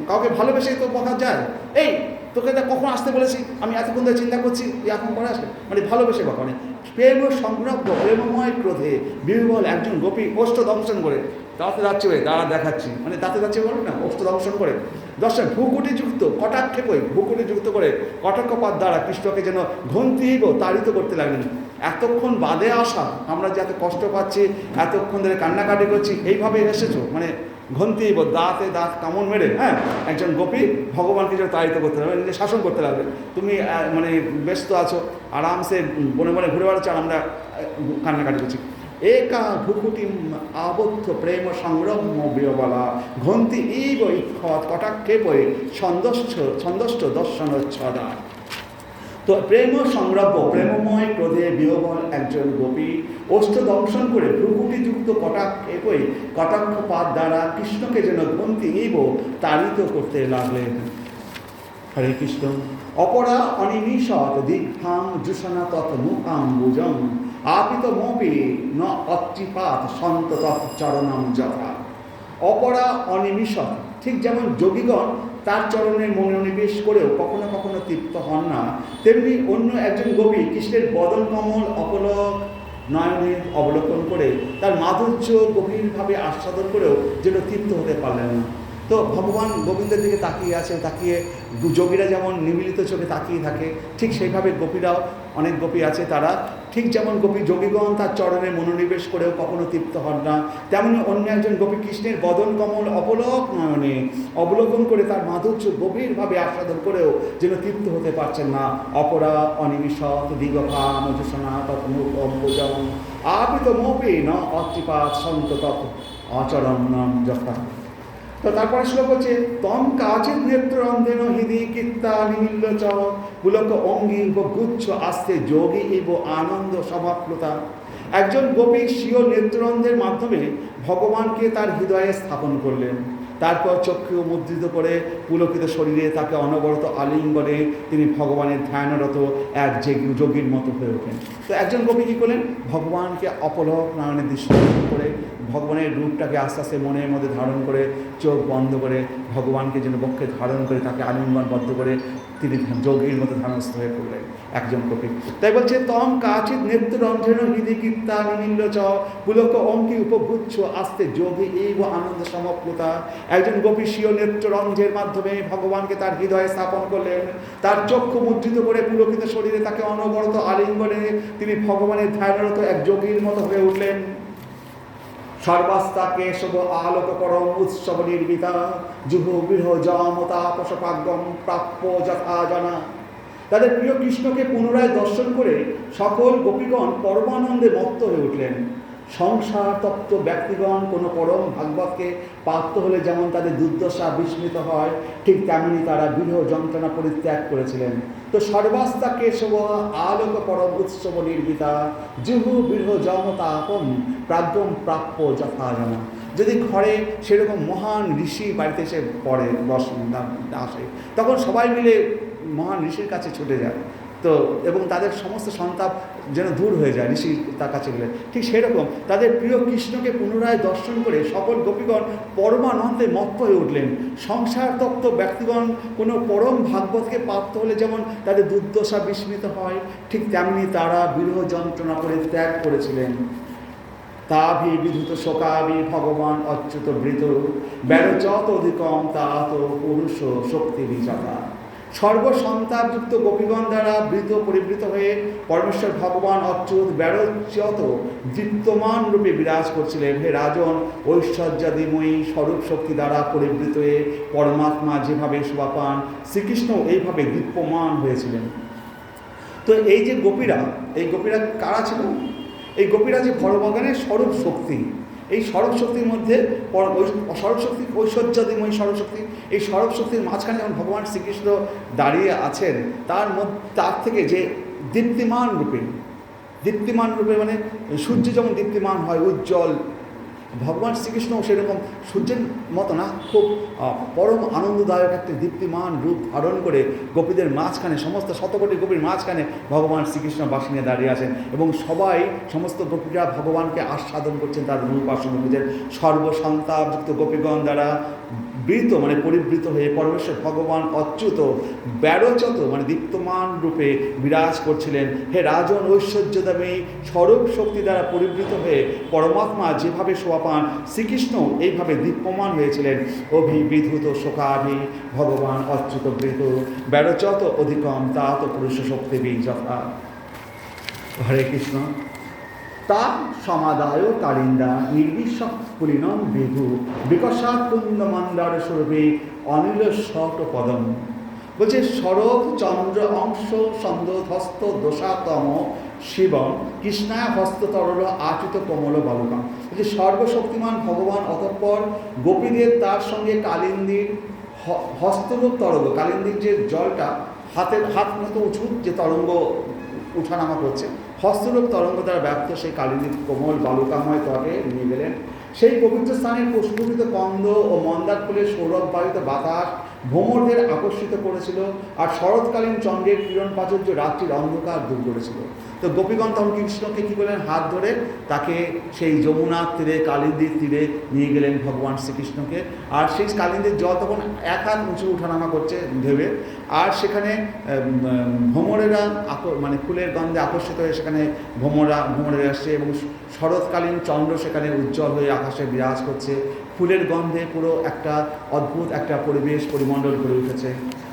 কাউকে ভালোবেসে তো বকা যায়, এই তোকে কখন আসতে বলেছি, আমি এতক্ষণ ধরে চিন্তা করছি, তুই এখন পরে আসলে, মানে ভালোবেসে বকা, মানে প্রেম সংরব্ধ প্রেমময় ক্রোধে বিহ্বল একজন গোপী ওষ্ঠ দংশন করে, দাঁতে যাচ্ছে ওই দাঁড়া দেখাচ্ছি, মানে দাঁতে যাচ্ছে বলো না, ওষ্ঠ দংশন করে দর্শন ভূকুটিযুক্ত কটাক্ষেপই ভূকুটিযুক্ত করে কটাক্ষপাত দ্বারা কৃষ্ণকে যেন ঘন্তিব তাড়িত করতে লাগলেন। এতক্ষণ বাদে আসা, আমরা যে এত কষ্ট পাচ্ছি, এতক্ষণ ধরে কান্নাকাটি করছি, এইভাবে এসেছো, মানে ঘন্তিব দাঁতে দাঁত কামড় মেরে, হ্যাঁ, একজন গোপী ভগবানকে যেন তাড়িত করতে লাগবে, নিজে শাসন করতে লাগবে। তুমি মানে ব্যস্ত আছো, আরামসে বনে বনে ঘুরে বেড়াচ্ছ, আর আমরা কান্নাকাটি করছি। একা ভ্রুকুটিম আবদ্ধ প্রেম সংরম্ভ বিহবলা ঘন্তি ইব ইক্ষত কটাক্ষেপৈ ছন্দষ্ট দর্শন ছড়া। তো প্রেম সংরব্ধ প্রেমময় ক্রোধে বিহবল একজন গোপী ওষ্ঠ দংশন করে ভ্রুকুটিযুক্ত কটাক্ষেপৈ কটাক্ষপাত দ্বারা কৃষ্ণকে যেন ঘন্তি ইব তাড়িত করতে লাগলেন। হরে কৃষ্ণ। অপরা অনিমিষৎ দিগ্ভাং জুষণা তৎ মুখাম্বুজং আপিত মোপি ন অত্রিপাত সন্ত তৎ চরণম যথা। অপরা অনিমিষৎ, ঠিক যেমন যোগীগণ তার চরণে মনোনিবেশ করেও কখনো কখনো তৃপ্ত হন না, তেমনি অন্য একজন গোপী কৃষ্ণের বদন কমল অপলক নয়নে অবলোকন করে তার মাধুর্য গভীরভাবে আস্বাদন করেও যেন তৃপ্ত হতে পারলেন না। তো ভগবান গোবিন্দের দিকে তাকিয়ে আছে, তাকিয়ে যোগীরা যেমন নিমিলিত চোখে তাকিয়ে থাকে, ঠিক সেইভাবে গোপীরাও, অনেক গোপী আছে তারা ঠিক যেমন গোপী যোগীগণ তার চরণে মনোনিবেশ করেও কখনো তৃপ্ত হন না, তেমনি অন্য একজন গোপী কৃষ্ণের বদন কমল অপলক নয়নে অবলোকন করে তার মাধুর্য গভীরভাবে আস্বাদন করেও যেন তৃপ্ত হতে পারছেন না। অপরা অনিমিষৎ দিগভা মধুসনা তৎ মুখ অম্বুজং আপিত মোপে ন অত্রিপাত সন্ত তৎ আচরণম যথা। তো তারপরে শ্লোক হচ্ছে তম কাচিৎ নেত্ররন্ধেন হৃদি কীর্তা নিমিল্য চ পুলক অঙ্গি উপগুচ্ছ আস্তে যোগী ইব আনন্দ সমাপ্লতা। একজন গোপী স্বীয় নেত্ররন্ধের মাধ্যমে ভগবানকে তার হৃদয়ে স্থাপন করলেন, তারপর চক্ষু মুদ্রিত করে পুলকিত শরীরে তাকে অনবরত আলিঙ্গনে তিনি ভগবানের ধ্যানরত এক যোগীর মতো হয়ে ওঠেন। তো একজন গোপী কী করলেন, ভগবানকে অপলক নয়নে দৃষ্টি করে ভগবানের রূপটাকে আস্তে আস্তে মনের মধ্যে ধারণ করে চোখ বন্ধ করে ভগবানকে যেন বক্ষে ধারণ করে তাকে আলিঙ্গনবদ্ধ করে তিনি যোগীর মতো ধ্যানস্থ হয়ে পড়লেন একজন গোপী। তাই বলছে তম কাচিৎ নেত্ররন্ধেন হৃদি কীর্তা নিমিল্য চ পুলক অঙ্কি উপগুচ্ছ আস্তে যোগী এইব আনন্দ সমাপ্লতা। একজন গোপী স্বীয় নেত্ররন্ধের মাধ্যমে ভগবানকে তার হৃদয়ে স্থাপন করলেন, তার চক্ষু মুদ্রিত করে পুলকিত শরীরে তাকে অনবরত আলিঙ্গনে তিনি ভগবানের ধ্যানরত এক যোগীর মতো হয়ে উঠলেন। সর্বাস্তা কেশব আলোক পরম উৎসব নির্মিতা জুহু গৃহ জমতাপসপাগ্যম প্রাপ্য যথা জানা। তাদের প্রিয় কৃষ্ণকে পুনরায় দর্শন করে সকল গোপীগণ পরমানন্দে মত্ত হয়ে উঠলেন। সংসার তপ্ত ব্যক্তিগণ কোনো পরম ভাগবতকে প্রাপ্ত হলে যেমন তাদের দুর্দশা বিস্মৃত হয়, ঠিক তেমনি তারা বিরহ যন্ত্রণা পরিত্যাগ করেছিলেন। তো সর্বাস্তা কেশব আলোক পরম উৎসব নির্মিতা জুহু বিরহ জমতাপম প্রাজ্ঞম প্রাপ্য যথা জানা। যদি ঘরে সেরকম মহান ঋষি বাড়িতে এসে পড়ে আসে, তখন সবাই মিলে মহান ঋষির কাছে ছুটে যায়, তো এবং তাদের সমস্ত সন্তাপ যেন দূর হয়ে যায় ঋষি তার কাছে গেলে। ঠিক সেরকম তাদের প্রিয় কৃষ্ণকে পুনরায় দর্শন করে সকল গোপীগণ পরমানন্দে মত্ত হয়ে উঠলেন। সংসার তপ্ত ব্যক্তিগণ কোনো পরম ভাগবতকে প্রাপ্ত হলে যেমন তাদের দুর্দশা বিস্মিত হয়, ঠিক তেমনি তারা বিরহ যন্ত্রণা পরিত্যাগ করেছিলেন। তাভি বিধুত শোকাবি ভগবান অচ্যুত বৃত ব্যারচত অধিকম তাত পুরুষ শক্তি বিজাতা। সর্বসন্তাপযুক্ত গোপীগণ দ্বারা বৃত পরিবৃত হয়ে পরমেশ্বর ভগবান অচ্যুত ব্যারচ্যত দীপ্তমান রূপে বিরাজ করছিলেন। হে রাজন, ঐশ্বর্যাদিময়ী স্বরূপ শক্তি দ্বারা পরিবৃত হয়ে পরমাত্মা যেভাবে শোভা পান, শ্রীকৃষ্ণ এইভাবে দীপ্যমান হয়েছিলেন। তো এই যে গোপীরা, এই গোপীরা কারা ছিল? এই গোপীরা যে ভগবানের স্বরূপ শক্তি, এই স্বরূপশক্তির মধ্যে স্বরূপশক্তি ঐশ্বর্যদিময়ী স্বরূপশক্তি, এই স্বরূপশক্তির মাঝখানে যখন ভগবান শ্রীকৃষ্ণ দাঁড়িয়ে আছেন, তার থেকে যে দীপ্তিমান রূপে মানে সূর্য যেমন দীপ্তিমান হয় উজ্জ্বল, ভগবান শ্রীকৃষ্ণ সেরকম সূর্যের মতো না, খুব পরম আনন্দদায়ক একটা দীপ্তিমান রূপ ধারণ করে গোপীদের মাঝখানে, সমস্ত শতকোটি গোপীর মাঝখানে ভগবান শ্রীকৃষ্ণ বাসী নিয়ে দাঁড়িয়ে আছেন এবং সবাই সমস্ত গোপীরা ভগবানকে আস্বাদন করছেন তার রূপ আসনভূজের। সর্বসন্তাপযুক্ত গোপীগণ দ্বারা বৃত মানে পরিবৃত হয়ে পরমেশ্বর ভগবান অচ্যুত ব্যারোচত মানে দীপ্তমান রূপে বিরাজ করছিলেন। হে রাজন, ঐশ্বর্যদামী স্বরূপ শক্তি দ্বারা পরিবৃত হয়ে পরমাত্মা যেভাবে শোভা পান, শ্রীকৃষ্ণ এইভাবে দীপ্যমান হয়েছিলেন। অভিবিধূত শোকাভি ভগবান অচ্যুত বৃত ব্যারোচত অধিকম তাত পুরুষ শক্তি যথা। হরে কৃষ্ণ। তা সমাদায় কারিন্দা নির্বিশক পুলিনম বিধু বিকশাৎ কুন্দ মন্দার স্বরূপে অনিল শট পদম। বলছে শরৎ চন্দ্র অংশ সন্দোধস্ত দোষাতম শিবম কৃষ্ণায় হস্ততরল আচিত কমল বালুকাম। বলছে সর্বশক্তিমান ভগবান অতঃপর গোপীদের তার সঙ্গে কালিন্দীর হস্তরূপ তরঙ্গ, কালিন্দীর যে জলটা হাত মতো উঁচু যে তরঙ্গ উঠানামা করছে, হস্তরূপ তরঙ্গ দ্বারা ব্যাপ্ত সেই কালিন্দীর কোমল বালুকাময় তটে নিয়ে গেলেন। সেই পবিত্র স্থানের পুষ্পিত কন্দ ও মন্দার ফুলের সৌরভবাহিত বাতাস ভ্রমরদের আকর্ষিত করেছিল, আর শরৎকালীন চন্দ্রের কিরণ প্রাচুর্য রাত্রির অন্ধকার দূর করেছিল। তো গোপীগণ তখন কৃষ্ণকে কী করলেন, হাত ধরে তাকে সেই যমুনার তীরে কালিন্দীর তীরে নিয়ে গেলেন ভগবান শ্রীকৃষ্ণকে। আর সেই কালিন্দীর জল তখন এক হাত উঁচু উঠানামা করছে ঢেবে, আর সেখানে ভ্রমরেরা মানে ফুলের গন্ধে আকর্ষিত হয়ে সেখানে ভ্রমরেরা আসছে এবং শরৎকালীন চন্দ্র সেখানে উজ্জ্বল হয়ে আকাশে বিরাজ করছে। ফুলের গন্ধে পুরো একটা অদ্ভুত একটা পরিমণ্ডল গড়ে উঠেছে।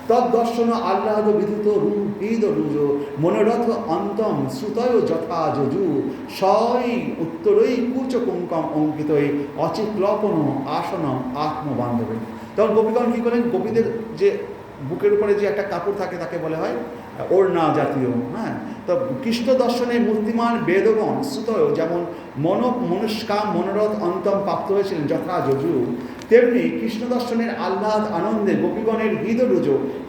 তদ্দর্শন আহ্লাদ বিধুত রূপীদ রুজ মনোরথ অন্তম শ্রুতয় যথা যজু সই উত্তরই কুচ কুঙ্কম অঙ্কিতই অচিক্লপন আসনম আত্মবান্ধবে। তখন গোপীগণ কী করেন, গোপীদের যে বুকের উপরে যে একটা কাপড় থাকে তাকে বলা হয় ওড়না জাতীয়। হ্যাঁ, তো কৃষ্ণ দর্শনে মূর্তিমান বেদগণ শ্রুতয় যেমন মনস্কাম মনোরথ অন্তম প্রাপ্ত হয়েছিলেন যথা যজু, তেমনি কৃষ্ণ দর্শনের আহ্লাদ আনন্দে গোপীগণের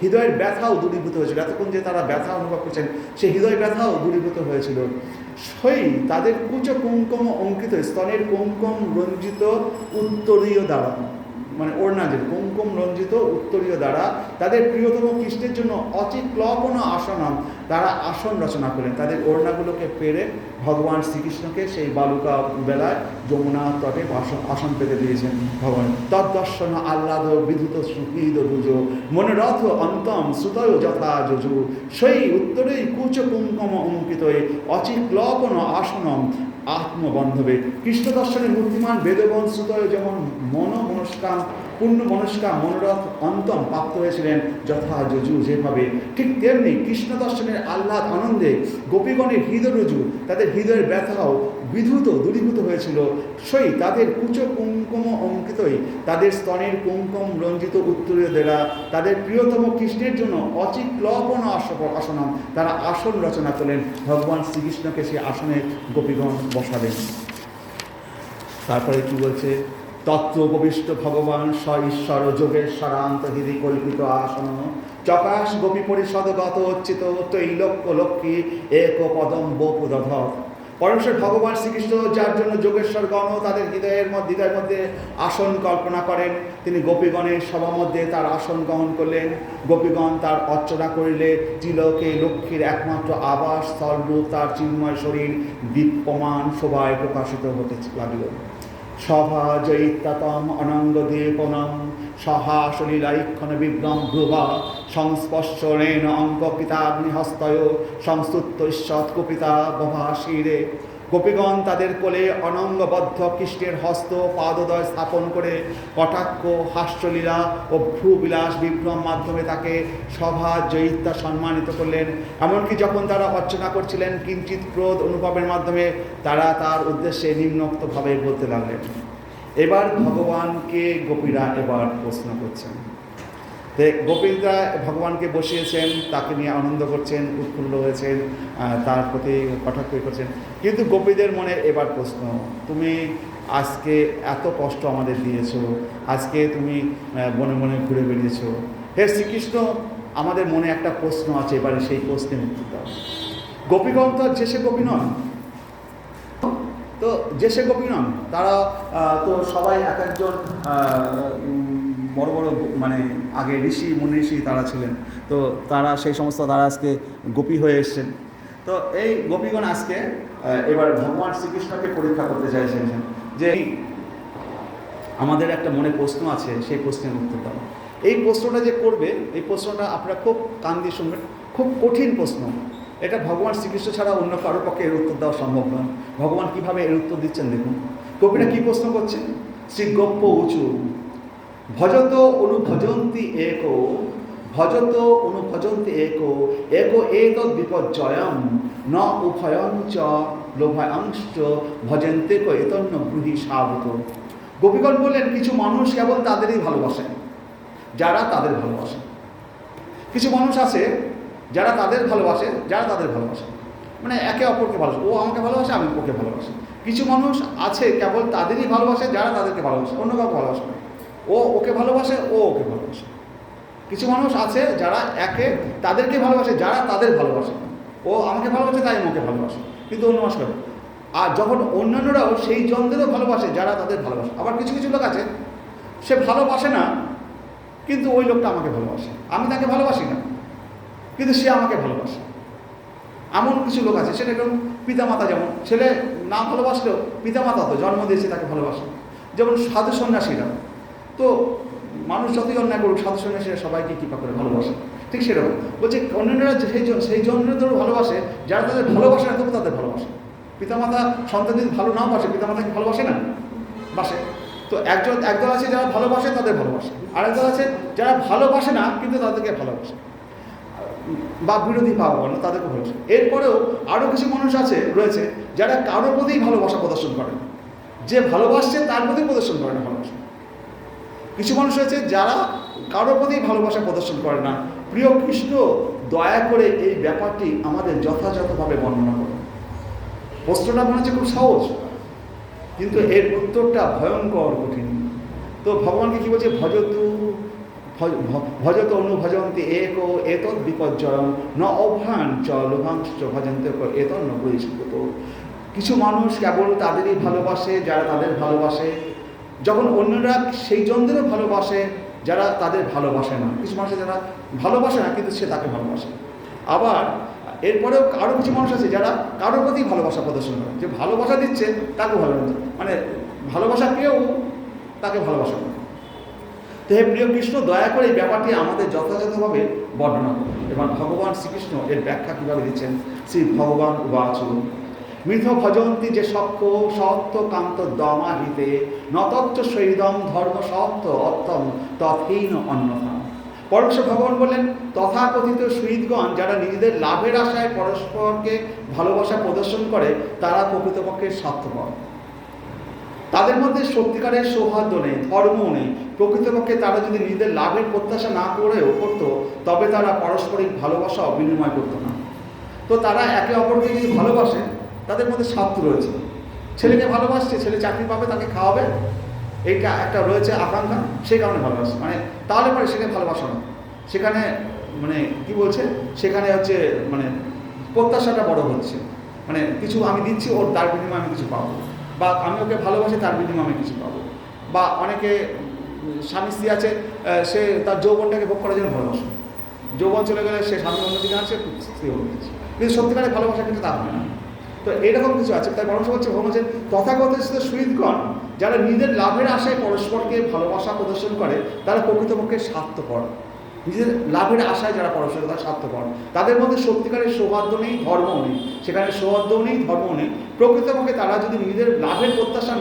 হৃদয়ের ব্যথাও দূরীভূত হয়েছিল। এতক্ষণ যে তারা ব্যথা অনুভব করছেন সেই হৃদয় ব্যথাও দূরীভূত হয়েছিল। সেই তাদের কুচ কুঙ্কুম অঙ্কিত স্তনের কুঙ্কুম রঞ্জিত উত্তরীয় দ্বারা, মানে ওড়না যে কুঙ্কুম রঞ্জিত উত্তরীয় দ্বারা তাদের প্রিয়তম কৃষ্ণের জন্য অচিক্লপন আসনম, তারা আসন রচনা করলেন। তাদের ওড়নাগুলোকে পেরে ভগবান শ্রীকৃষ্ণকে সেই বালুকা বেলায় যমুনা তটে আসন পেতে দিয়েছেন ভগবান। তদ্দর্শন আহ্লাদ বিধুত সুহৃদ রুজ মনোরথ অন্তম শ্রুতয় যথা যজু সেই উত্তরেই কুচ কুঙ্কুম অঙ্কিত অচিক্লপন আসনম আত্মবন্ধবে। কৃষ্ণ দর্শনের মূর্তিমান বেদগণ শ্রুতয় যেমন পূর্ণ মনস্কাম মনোরথ অন্তম প্রাপ্ত হয়েছিলেন যথা যজু যেভাবে, ঠিক তেমনি কৃষ্ণ দর্শনের আহ্লাদ আনন্দে গোপীগণের হৃদরজু তাদের হৃদয়ের ব্যথাও দূরীভূত হয়েছিল। সেই তাদের কুচ কুঙ্কুম অঙ্কিতই তাদের স্তনের কুঙ্কুম রঞ্জিত উত্তরীয় দ্বারা তাদের প্রিয়তম কৃষ্ণের জন্য অচিক্লপন আসনম, তারা আসন রচনা করলেন। ভগবান শ্রীকৃষ্ণকে সেই আসনে গোপীগণ বসালেন। তারপরে কি বলছে, তত্ত্বোপবিষ্ট ভগবান স ঈশ্বর যোগেশ্বরান্ত হৃদি কল্পিত আসন চকাশ গোপী পরিষদগত অচ্যুত তৈলক্য লক্ষ্মী এক পদম বপুদধ। পরমেশ্বর ভগবান শ্রীকৃষ্ণ যার জন্য যোগেশ্বরগণ তাদের হৃদয়ের মধ্যে আসন কল্পনা করেন, তিনি গোপীগণের সভা মধ্যে তার আসন গ্রহণ করলেন। গোপীগণ তার অর্চনা করিলে তিলকে লক্ষ্মীর একমাত্র আবাস স্থলরূপ তার চিন্ময় শরীর দীপ্যমান শোভায় প্রকাশিত হতে লাগল। সভা জয়িত্তম অনঙ্গদীপনম সহাসলীলাইক্ষণ বিভ্রম ভ্রুবা সংস্পর্শনেন অঙ্কপিতাগ্নিহস্তয় সংস্তুত ঈশ্বৎকুপিতা বভাশিরে। গোপীগণ তাদের কোলে অনঙ্গবদ্ধ কৃষ্ণের হস্ত পাদদয় স্থাপন করে কটাক্ষ হাস্যলীলা ও ভ্রুবিলাস বিভ্রম মাধ্যমে তাকে সভা জয়িত্তা সম্মানিত করলেন। এমনকি যখন তারা অর্চনা করছিলেন কিঞ্চিত ক্রোধ অনুভবের মাধ্যমে তারা তার উদ্দেশ্যে নিম্নোক্তভাবে বলতে লাগলেন। এবার ভগবানকে গোপীরা এবার প্রশ্ন করছেন, তো গোপীরা ভগবানকে বসিয়েছেন, তাকে নিয়ে আনন্দ করছেন, উৎফুল্ল হয়েছেন, তার প্রতি কটাক্ষ করছেন। কিন্তু গোপীদের মনে এবার প্রশ্ন, তুমি আজকে এত কষ্ট আমাদের দিয়েছো, আজকে তুমি বনে বনে ঘুরে বেরিয়েছো, হে শ্রীকৃষ্ণ আমাদের মনে একটা প্রশ্ন আছে, এবারে সেই প্রশ্নের উত্তর দাও। গোপীগণ তো যে সে গোপী নন, তো যে সে গোপী নন, তারা তো সবাই এক একজন বড় বড় মানে আগে ঋষি মুনি ঋষি তারা ছিলেন, তো তারা সেই সমস্ত তারা আজকে গোপী হয়ে এসছেন। তো এই গোপীগণ আজকে এবার ভগবান শ্রীকৃষ্ণকে পরীক্ষা করতে চাইছেন যে আমাদের একটা মনে প্রশ্ন আছে, সেই প্রশ্নের উত্তর দাও। এই প্রশ্নটা যে করবে, এই প্রশ্নটা আপনারা খুব কান দিয়ে শুনবেন, খুব কঠিন প্রশ্ন। এটা ভগবান শ্রীকৃষ্ণ ছাড়া অন্য কারোর পক্ষে এর উত্তর দেওয়া সম্ভব নয়। ভগবান কীভাবে এর উত্তর দিচ্ছেন দেখুন। কবিরা কী প্রশ্ন করছেন? শ্রী গোপ্য উঁচু ভজত অনুভজন্তি একো, ভজত অনুভজন্তি একো, একো এতদ বিপর্যয়ম ন উভয়ঞ্চ লোভয়াংশ ভজন্তে কো এতন্য ব্রুহি সাবত। গোপীগণ বললেন, কিছু মানুষ কেবল তাদেরই ভালোবাসেন যারা তাদের ভালোবাসেন। কিছু মানুষ আছে যারা তাদের ভালোবাসে, মানে একে অপরকে ভালোবাসে, ও আমাকে ভালোবাসে, আমি ওকে ভালোবাসি। কিছু মানুষ আছে কেবল তাদেরই ভালোবাসে যারা তাদেরকে ভালোবাসে, অন্য কাউকে ভালোবাসে না। ও ওকে ভালোবাসে, ও ওকে ভালোবাসে। কিছু মানুষ আছে যারা তাদেরকে ভালোবাসে যারা তাদের ভালোবাসে, ও আমাকে ভালোবাসে তাই আমি ওকে ভালোবাসে, কিন্তু অন্য মানুষ করে। আর যখন অন্যান্যরাও সেই জনদেরও ভালোবাসে যারা তাদের ভালোবাসে। আবার কিছু কিছু লোক আছে, সে ভালোবাসে না কিন্তু ওই লোকটা আমাকে ভালোবাসে, আমি তাকে ভালোবাসি না কিন্তু সে আমাকে ভালোবাসে। এমন কিছু লোক আছে, সেটা যেমন পিতামাতা, যেমন ছেলে না ভালোবাসলেও পিতামাতা তো জন্ম দিয়েছে তাকে ভালোবাসে। যেমন সাধু সন্ন্যাসীরা, তো মানুষ যতই অন্যায় করুক, সাধু সন্ন্যাসীরা সবাইকে কৃপা করে ভালোবাসে। ঠিক সেরকম বলছে অন্যান্যরা সেই জন্যদেরও ভালোবাসে যারা তাদের ভালোবাসে না, তবু তাদের ভালোবাসে। পিতামাতা সন্তান যদি ভালো নাও বাসে, পিতামাতাকে ভালোবাসে না, বাসে। তো একদল আছে যারা ভালোবাসে তাদের ভালোবাসে, আরেকদল আছে যারা ভালোবাসে না কিন্তু তাদেরকে ভালোবাসে, বা বিরোধী ভাবাপন্ন তাদেরকে ভালোবাসে। এরপরেও আরও কিছু মানুষ রয়েছে যারা কারোর প্রতিই ভালোবাসা প্রদর্শন করে না, যে ভালোবাসছে তার প্রতি প্রদর্শন করে না ভালোবাসা। কিছু মানুষ রয়েছে যারা কারোর প্রতি ভালোবাসা প্রদর্শন করে না। প্রিয় কৃষ্ণ দয়া করে এই ব্যাপারটি আমাদের যথাযথভাবে বর্ণনা করুন। প্রশ্নটা মনে হচ্ছে খুব সহজ, কিন্তু এর উত্তরটা ভয়ঙ্কর কঠিন। তো ভগবানকে কী বলছে? ভজত অনুভজন্তি একো এতদ বিপর্যয়ম ন অভ্যাঞ্চ লোভাংশ ভজন্তে এতন্ন বহিষ্কৃত। কিছু মানুষ কেবল তাদেরই ভালোবাসে যারা তাদের ভালোবাসে, যখন অন্যরা সেই জনদেরও ভালোবাসে যারা তাদের ভালোবাসে না। কিছু মানুষ যারা ভালোবাসে না কিন্তু সে তাকে ভালোবাসে। আবার এরপরেও আরও কিছু মানুষ আছে যারা কারোর প্রতি ভালোবাসা প্রদর্শন করে, যে ভালোবাসা দিচ্ছে তাকে ভালোবাসে, মানে ভালোবাসা পেয়েও তাকে ভালোবাসা করে। তো হে প্রিয় কৃষ্ণ দয়া করে এই ব্যাপারটি আমাদের যথাযথভাবে বর্ণনা করুন। এবং ভগবান শ্রীকৃষ্ণ এর ব্যাখ্যা কীভাবে দিচ্ছেন? শ্রী ভগবান উবাচ মৃথ ভজন্তি যে সক্ষ সত্য কান্ত দমাহিতে নতত্ব শৈদম ধর্ম সত্য অর্থম তথহীন অন্যথা। পরমেশ্বর ভগবান বললেন, তথাকথিত শহীদগণ যারা নিজেদের লাভের আশায় পরস্পরকে ভালোবাসা প্রদর্শন করে তারা প্রকৃতপক্ষে স্বার্থপর। তাদের মধ্যে সত্যিকারের সৌহার্দ্য নেই, ধর্মও নেই। প্রকৃতপক্ষে তারা যদি নিজেদের লাভের প্রত্যাশা না করেও করতো, তবে তারা পারস্পরিক ভালোবাসা বিনিময় করতো না। তো তারা একে অপরকে যদি ভালোবাসে, তাদের মধ্যে স্বার্থ রয়েছে। ছেলেকে ভালোবাসছে, ছেলে চাকরি পাবে, তাকে খাওয়াবে, এইটা একটা রয়েছে আকাঙ্ক্ষা, সেই কারণে ভালোবাসে। মানে তাহলে পরে সেখানে ভালোবাসা না, সেখানে মানে কি বলছে, সেখানে হচ্ছে মানে প্রত্যাশাটা বড় হচ্ছে। মানে কিছু আমি দিচ্ছি, ওর তার বিনিময়ে আমি কিছু পাবো, বা আমি ওকে ভালোবাসি তার বিনিময়ে আমি কিছু পাবো। বা অনেকে স্বামী স্ত্রী আছে, সে তার যৌবনটাকে ভোগ করার জন্য ভালোবাসে, যৌবন চলে গেলে সে স্বামী অন্যদিকে আছে, স্ত্রী অন্যদিকে, কিন্তু সত্যিকারের ভালোবাসা কিন্তু তা হয় না। তো এইরকম কিছু আছে। তাই পরামর্শ করছে বলছেন, তথাকথিত শহীদগণ যারা নিজেদের লাভের আশায় পরস্পরকে ভালোবাসা প্রদর্শন করে তারা প্রকৃতপক্ষে স্বার্থপর। নিজেদের লাভের আশায় যারা পরস্পর তারা স্বার্থপর, তাদের মধ্যে সত্যিকারের সৌহার্দ্য নেই, ধর্মও নেই। সেখানে সৌহার্দ্যও নেই, ধর্মও নেই। প্রকৃতপক্ষে তারা যদি নিজেদের লাভের প্রত্যাশা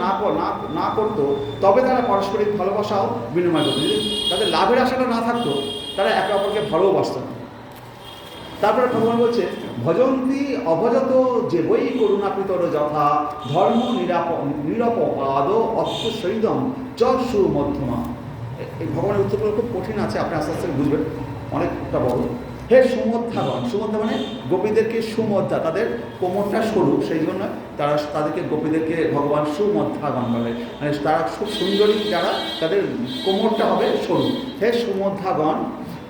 না করতো, তবে তারা পারস্পরিক ভালোবাসাও বিনিময় করতো। যদি তাদের লাভের আশাটা না থাকতো, তারা একে অপরকে ভালোবাসত না। তারপরে ভগবান বলছে, ভজন্তি অভজত যে বই করুণাপিতর যথা ধর্ম নিরপবাদ অর্থ সৈদম চক্ষু মধ্যমা। এই ভগবানের উত্তরগুলো খুব কঠিন আছে, আপনি আস্তে আস্তে বুঝবেন, অনেকটা বড়। হে সুমধ্যাগণ, সুমধ্যা মানে গোপীদেরকে সুমধ্যা, তাদের কোমরটা সরু, সেই জন্য তাদেরকে গোপীদেরকে ভগবান সুমধ্যাগণ বলে, মানে তারা খুব সুন্দরী যারা, তাদের কোমরটা হবে সরু। হে সুমধ্যাগণ,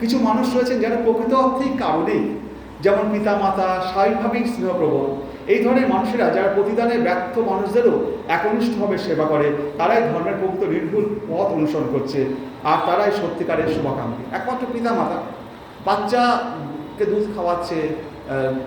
কিছু মানুষ রয়েছেন যারা প্রকৃত অর্থেই কারণেই, যেমন পিতা মাতা স্বাভাবিক স্নেহপ্রবণ, এই ধরনের মানুষেরা যারা প্রতিদানে ব্যর্থ মানুষদেরও একনিষ্ঠভাবে সেবা করে, তারাই ধর্মের প্রকৃত নির্ভুল পথ অনুসরণ করছে, আর তারাই সত্যিকারের শুভাকাঙ্ক্ষী। একমাত্র পিতা মাতা বাচ্চাকে দুধ খাওয়াচ্ছে,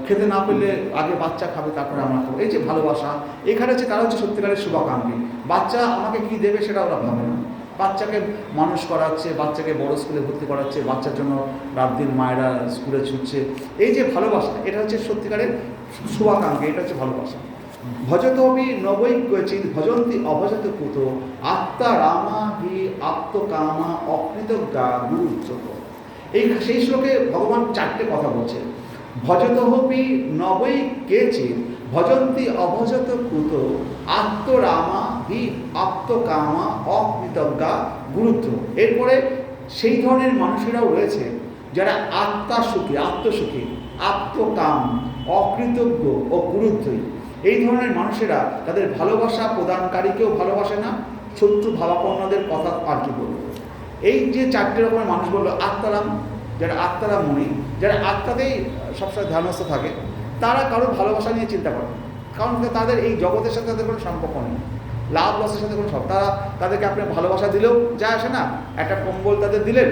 খেতে না পেলে আগে বাচ্চা খাবে তারপরে আমরা খাবো, এই যে ভালোবাসা, এখানে হচ্ছে তারা হচ্ছে সত্যিকারের শুভাকাঙ্ক্ষী। বাচ্চা আমাকে কি দেবে সেটা ওরা ভাবে না, বাচ্চাকে মানুষ করাচ্ছে, বাচ্চাকে বড় স্কুলে ভর্তি করাচ্ছে, বাচ্চার জন্য রাত দিন মায়েরা স্কুলে ছুটছে, এই যে ভালোবাসা, এটা হচ্ছে সত্যিকারের শুভাকাঙ্ক্ষী, এটা হচ্ছে ভালোবাসা। ভজতবি নবৈ ক্বচিৎ ভজন্তি অভজত কুত আত্মা রামা হি আত্মকামা অকৃতজ্ঞা গুরুচ্যত। এই সেই শ্লোকে ভগবান চারটে কথা বলছে। ভজতহপি নবৈ কেচিৎ ভজন্তি অভজত কুত আত্মরামা হি আত্মকামা অকৃতজ্ঞা গুরুত্ব। এরপরে সেই ধরনের মানুষেরাও রয়েছে যারা আত্মসুখী, আত্মকাম, অকৃতজ্ঞ ও গুরুত্বই। এই ধরনের মানুষেরা তাদের ভালোবাসা প্রদানকারীকেও ভালোবাসে না, শত্রু ভাবাপন্নদের কথা আর কি বলবো। এই যে চারটে রকমের মানুষ বললো, আত্মারাম, যারা আত্মারাম মুনি, যারা আত্মাতেই সবসময় ধ্যানস্থ থাকে, তারা কারোর ভালোবাসা নিয়ে চিন্তা করে, কারণ তাদের এই জগতের সাথে তাদের কোনো সম্পর্ক নেই, লাভ লসের সাথে কোনো তাদেরকে আপনি ভালোবাসা দিলেও যা আসে না। একটা কম্বল তাদের দিলেন,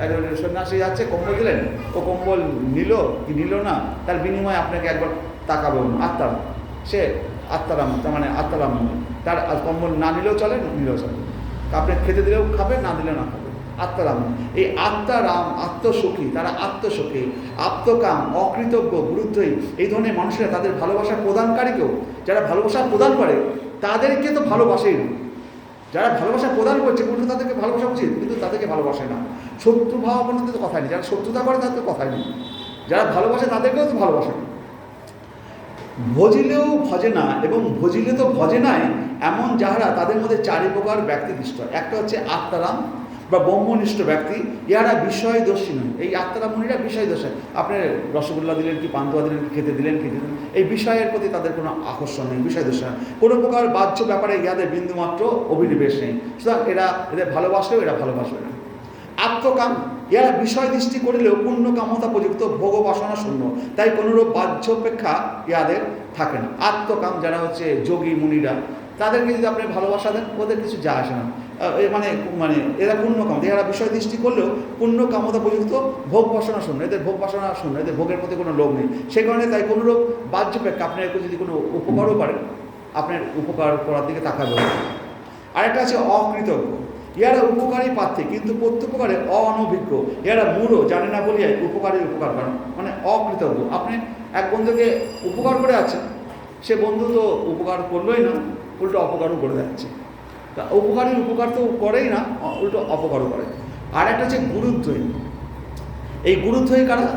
একজন সন্ন্যাসী যাচ্ছে কম্বল দিলেন, ও কম্বল নিল কি নিল না, তার বিনিময়ে আপনাকে একবার তাকাবেও না। আত্মার, সে আত্মারাম, তার মানে আত্মারাম, তার কম্বল না নিলেও চলে, নিলেও চলে, আপনি খেতে দিলেও খাবে, না দিলেও না খাবে, আত্মারাম। এই আত্মারাম, আত্মসুখী, তারা আত্মসুখী, আত্মকাম, অকৃতজ্ঞ, গুরুত্বহীন, এই ধরনের মানুষেরা তাদের ভালোবাসা প্রদানকারীকেও, যারা ভালোবাসা প্রদান করে তাদেরকে তো ভালোবাসেই না, যারা ভালোবাসা প্রদান করছে কিন্তু তাদেরকে ভালোবাসা উচিত, কিন্তু তাদেরকে ভালোবাসে না। শত্রু ভাবাপন্নদের তো কথাই নেই, যারা শত্রুতা করে তাদের তো কথাই নেই, যারা ভালোবাসে তাদেরকেও তো ভালোবাসে না। ভজিলেও ভজে না এবং ভজিলে তো ভজে নাই এমন যাহারা, তাদের মধ্যে চারি প্রকার ব্যক্তি দৃষ্ট। একটা হচ্ছে আত্মারাম বা ব্রহ্মনিষ্ঠ ব্যক্তি, ইহারা বিষয়দর্শী নয়। এই আত্মারাম মুনিরা বিষয়দর্শী, আপনি রসগোল্লা দিলেন কি পান্তুয়া দিলেন কি খেতে দিলেন কি দিলেন, এই বিষয়ের প্রতি তাদের কোনো আকর্ষণ নেই, বিষয়দর্শী নয়, কোনো প্রকার বাহ্য ব্যাপারে ইহাদের বিন্দুমাত্র অভিনিবেশ নেই, সুতরাং এদের ভালোবাসলেও এরা ভালোবাসবে না। আত্মকাম, ইহারা বিষয় দৃষ্টি করিলেও পূর্ণ কামতা প্রযুক্ত, ভোগ বাসনা শূন্য, তাই কোনোরূপ বাহ্য অপেক্ষা ইহাদের থাকে না। আত্মকাম যারা হচ্ছে যোগী মুনিরা, তাদেরকে যদি আপনি ভালোবাসা দেন ওদের কিছু যা আসে না, মানে মানে এরা পূর্ণ কাম, এরা বিষয় দৃষ্টি করলেও পূর্ণ কামতা প্রযুক্ত, ভোগ বাসনা শূন্য, এদের ভোগ বাসনা শূন্য, এদের ভোগের প্রতি কোনো লোভ নেই। সেই কারণে তাই কোনোরূপ বাহ্য অপেক্ষা, আপনার যদি কোনো উপকারও করেন আপনার উপকার করার দিকে তাকাবে। আরেকটা আছে অকৃতজ্ঞ, ইহারা উপকারী পাচ্ছে কিন্তু প্রত্যুপকারে অনভিজ্ঞ, ইহারা মূঢ়, জানে না বলিয়া উপকারী উপকার করেন, মানে অকৃতজ্ঞ। আপনি এক বন্ধুকে উপকার করে আছেন, সে বন্ধু তো উপকার করলোই না, উল্টো অপকারও করে যাচ্ছে। তা উপকারীর উপকার তো করেই না, উল্টো অপকারও করে। আর একটা হচ্ছে গুরুদ্বয়ী, এই গুরুদ্বয়ী কারা?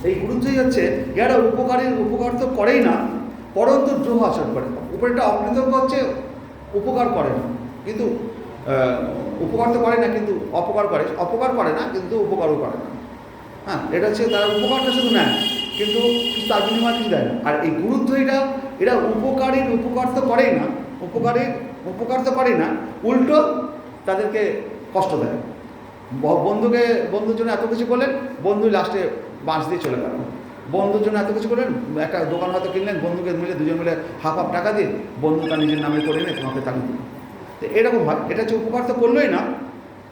এই গুরুদ্বয়ী হচ্ছে ইহারা উপকারীর উপকার তো করেই না, পরন্তু দ্রোহ আচরণ করে। উপরেটা অকৃতজ্ঞ হচ্ছে উপকার করে না, কিন্তু উপকার তো করে না কিন্তু অপকার করে, অপকার করে না কিন্তু উপকারও করে না। হ্যাঁ, এটা হচ্ছে তারা উপকারটা শুধু নেয় কিন্তু তার বিনিময়ে কিছু দেয় না। আর এই গুরুদ্বয়ীরা, এরা উপকারীর উপকার তো করেই না, উপকার তো করেই না, উল্টো তাদেরকে কষ্ট দেয়। বন্ধুর জন্য এত কিছু করলেন, বন্ধু লাস্টে বাঁশ দিয়ে চলে গেল। বন্ধুর জন্য এত কিছু করলেন, একটা দোকান হয়তো কিনলেন, বন্ধুকে মিলে দুজন মিলে হাফ টাকা দিয়ে বন্ধু তার নিজের নামে করে নিয়ে তোমাকে তাকে দিল। তো এরকম হয়, এটা হচ্ছে উপকার তো করলোই না,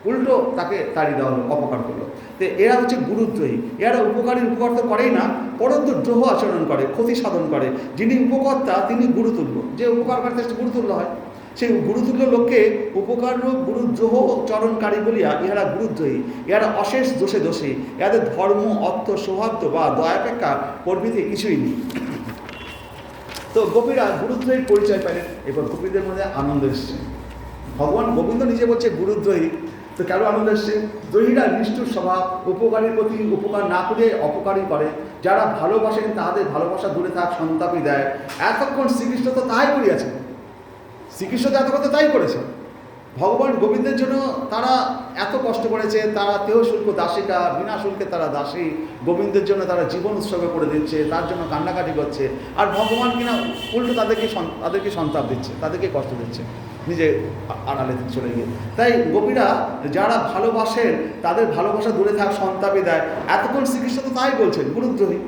উল্টো তাকে তাড়িয়ে দেওয়া হলো, অপকার করলো। তো এরা হচ্ছে গুরুদ্রোহী, এরা উপকারীর উপকার তো করেই না, পরন্তু দ্রোহ আচরণ করে, ক্ষতি সাধন করে। যিনি উপকর্তা তিনি গুরুতুল্য, যে উপকার করতে গুরুতুল্য হয়, সেই গুরুতুল্য লোককে উপকাররূপ গুরুদ্রোহ চরণকারী বলিয়া ইহারা গুরুদ্রোহী। ইহারা অশেষ দোষে দোষী, ইহাদের ধর্ম, অর্থ, সৌহার্দ্য বা দয়াপেক্ষা প্রভৃতি কিছুই নেই। তো গোপীরা গুরুদ্রোহীর পরিচয় পেলেন, এবার গোপীদের মধ্যে আনন্দ এসছে। ভগবান গোবিন্দ নিজে বলছে গুরুদ্রোহী, তো কেন আনন্দ এসছে? দ্রোহীরা নিষ্ঠুর স্বভাব, উপকারীর প্রতি উপকার না করে অপকারী করে, যারা ভালোবাসেন তাহাদের ভালোবাসা দূরে থাক, সন্তাপই দেয়। এতক্ষণ শ্রীকৃষ্ণ তো তাই করিয়াছেন, শ্রীকৃষ্ণ তো এতক্ষণ তো তাই করেছেন, ভগবান গোবিন্দের জন্য তারা এত কষ্ট করেছে, তারা তেহ শুল্ক দাসিকা, বিনা শুল্কে তারা দাসী, গোবিন্দের জন্য তারা জীবন উৎসর্গ করে দিচ্ছে, তার জন্য কান্নাকাটি করছে, আর ভগবান কিনা উল্টো তাদেরকে সন্তাপ দিচ্ছে, তাদেরকে কষ্ট দিচ্ছে নিজে আড়ালে চলে গিয়ে। তাই গোপীরা যারা ভালোবাসেন তাদের ভালোবাসা দূরে থাক, সন্তাপই দেয়। এতক্ষণ শ্রীকৃষ্ণ তো তাই বলছেন, গুরুদ্রোহী।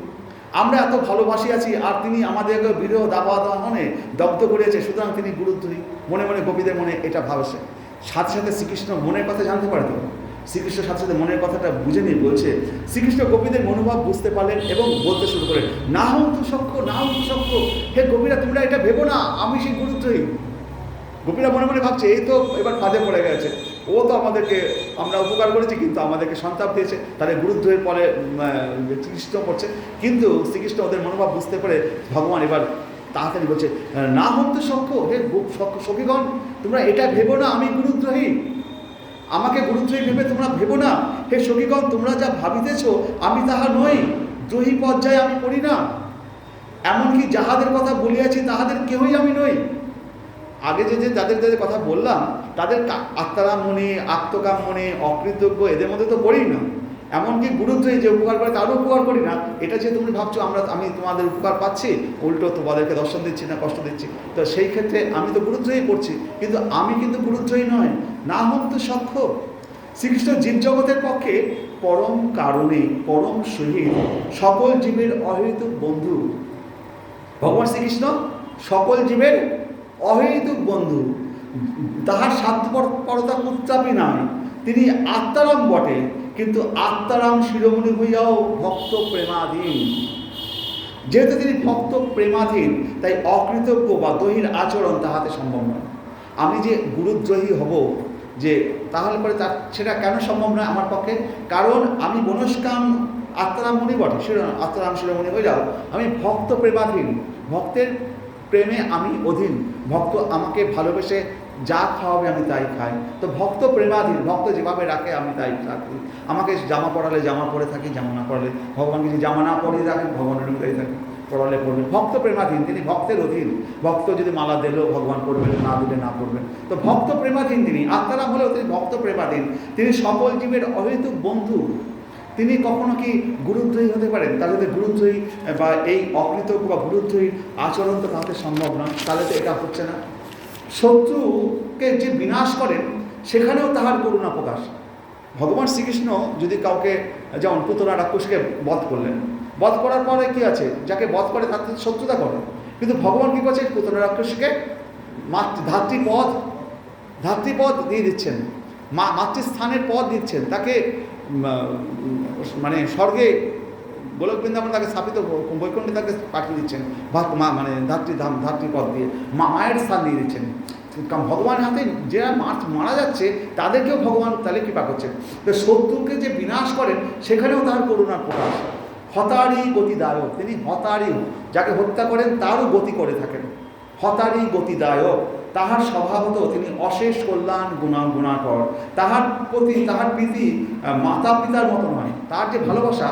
আমরা এত ভালোবাসি আছি আর তিনি আমাদেরকে বিরহ দাবাদনে দগ্ধ করিয়েছে, সুতরাং তিনি গুরুদ্রোহী। মনে মনে গোপীদের মনে এটা ভাবছে। সাথে সাথে শ্রীকৃষ্ণ মনের কথা জানতে পারে তো, শ্রীকৃষ্ণের সাথে সাথে মনের কথাটা বুঝে নিয়ে বলছে। শ্রীকৃষ্ণ গোপীদের মনোভাব বুঝতে পারলেন এবং বলতে শুরু করেন, না হম তু সখ্য, না হম তু সখ্য, হে গোপীরা তোমরা এটা ভেবো না আমি সেই গুরুদ্রোহী। গোপীরা মনে মনে ভাবছে এই তো এবার ফাঁদে পড়ে গেছে, ও তো আমাদেরকে, আমরা উপকার করেছি কিন্তু আমাদেরকে সন্তাপ দিয়েছে, তাদের গুরুদ্রোহের পরে চিকিৎসা করছে। কিন্তু শ্রীকৃষ্ণ ওদের মনোভাব বুঝতে পারে ভগবান এবার তাড়াতাড়ি বলছে, না হম তো সখ্য, হে সখীগণ তোমরা এটা ভেবো না আমি গুরুদ্রোহী, আমাকে গুরুদ্রোহী ভেবে তোমরা ভেবো না। হে সখীগণ তোমরা যা ভাবিতেছ আমি তাহা নই, দ্রোহী পর্যায়ে আমি পড়ি না, এমনকি যাহাদের কথা বলিয়াছি তাহাদের কেউই আমি নই। আগে যাদের কথা বললাম তাদের আত্মারাম মনে, আত্মকাম মনে, অকৃতজ্ঞ এদের মধ্যে তো পড়ি না। এমনকি গুরুদ্রোহী যে উপকার করে তারও উপকার করি না। এটা যে তুমি ভাবছো আমি তোমাদের উপকার পাচ্ছি, উল্টো তোমাদেরকে দর্শন দিচ্ছি না, কষ্ট দিচ্ছি, তো সেই ক্ষেত্রে আমি তো গুরুদ্রোহী করছি, কিন্তু আমি কিন্তু গুরুদ্রোহী নয়, না হোক তো সখ্য। শ্রীকৃষ্ণ জীবজগতের পক্ষে পরম কারণে, পরম সহিত, সকল জীবের অহেতুক বন্ধু। ভগবান শ্রীকৃষ্ণ সকল জীবের অহেতুক বন্ধু, তাহার স্বার্থপরতা কুত্রাপি নাই। তিনি আত্মারাম বটে, কিন্তু আত্মারাম শিরোমণি হইয়াও ভক্ত প্রেমাধীন। যেহেতু তিনি ভক্ত প্রেমাধীন, তাই অকৃতজ্ঞ বা দ্রোহীর আচরণ তাহাতে সম্ভব নয়। আমি যে গুরুদ্রোহী হব, যে তাহলে পরে সেটা কেন সম্ভব নয় আমার পক্ষে? কারণ আমি মনস্কাম আত্মারাম মুনি বটে, আত্মারাম শিরোমণি হইয়াও আমি ভক্ত প্রেমাধীন, ভক্তের প্রেমে আমি অধীন। ভক্ত আমাকে ভালোবেসে যা খাওয়াবে আমি তাই খাই। তো ভক্ত প্রেমাধীন, ভক্ত যেভাবে রাখে আমি তাই রাখি। আমাকে জামা পরালে জামা পরে থাকি, জামা না পরালে, ভগবানকে যে জামা না পরিয়ে রাখেন ভগবানের অনুযায়ী থাকি, পড়ালে পড়বেন। ভক্ত প্রেমাধীন, তিনি ভক্তের অধীন। ভক্ত যদি মালা দিলেও ভগবান করবেন, না দিলে না করবেন। তো ভক্ত প্রেমাধীন তিনি, আত্মারাম হলেও তিনি ভক্ত প্রেমাধীন। তিনি সকল জীবের অহেতুক বন্ধু। তিনি কখনো কি গুরুদ্রোহী হতে পারেন? তাহলে গুরুদ্রোহী বা এই অকৃতজ্ঞ বা গুরুদ্রোহী আচরণ তো তাদের সম্ভব নয়, তাহলে তো এটা হচ্ছে না। শত্রুকে যে বিনাশ করেন সেখানেও তাহার করুণা প্রকাশ। ভগবান শ্রীকৃষ্ণ যদি কাউকে, যেমন পুতনা রাক্ষসকে বধ করলেন, বধ করার পরে কি আছে, যাকে বধ করে তার শত্রুতা করে, কিন্তু ভগবান কী করছে, পুতনা রাক্ষসকে ধাত্রীপদ দিয়ে দিচ্ছেন, মাতৃস্থানের পদ দিচ্ছেন, তাকে মানে স্বর্গে গোলক বৃন্দাবন তাকে স্থাপিত বৈকুণ্ঠে তাকে পাঠিয়ে দিচ্ছেন, মানে ধাত্রীপদ দিয়ে মায়ের স্থান দিয়ে দিচ্ছেন। ভগবানের হাতে যারা মারা যাচ্ছে তাদেরকেও ভগবান তাহলে কৃপা করছেন। তো শত্রুকে যে বিনাশ করেন সেখানেও তার করুণার প্রকাশ। হতারি গতিদায়ক, তিনি হতারি, যাকে হত্যা করেন তারও গতি করে থাকেন। হতারি গতিদায়ক, তাহার স্বভাবত তিনি অশেষ কল্যাণ গুণাকর। তাহার প্রীতি মাতা পিতার মতো নয়, তার যে ভালোবাসা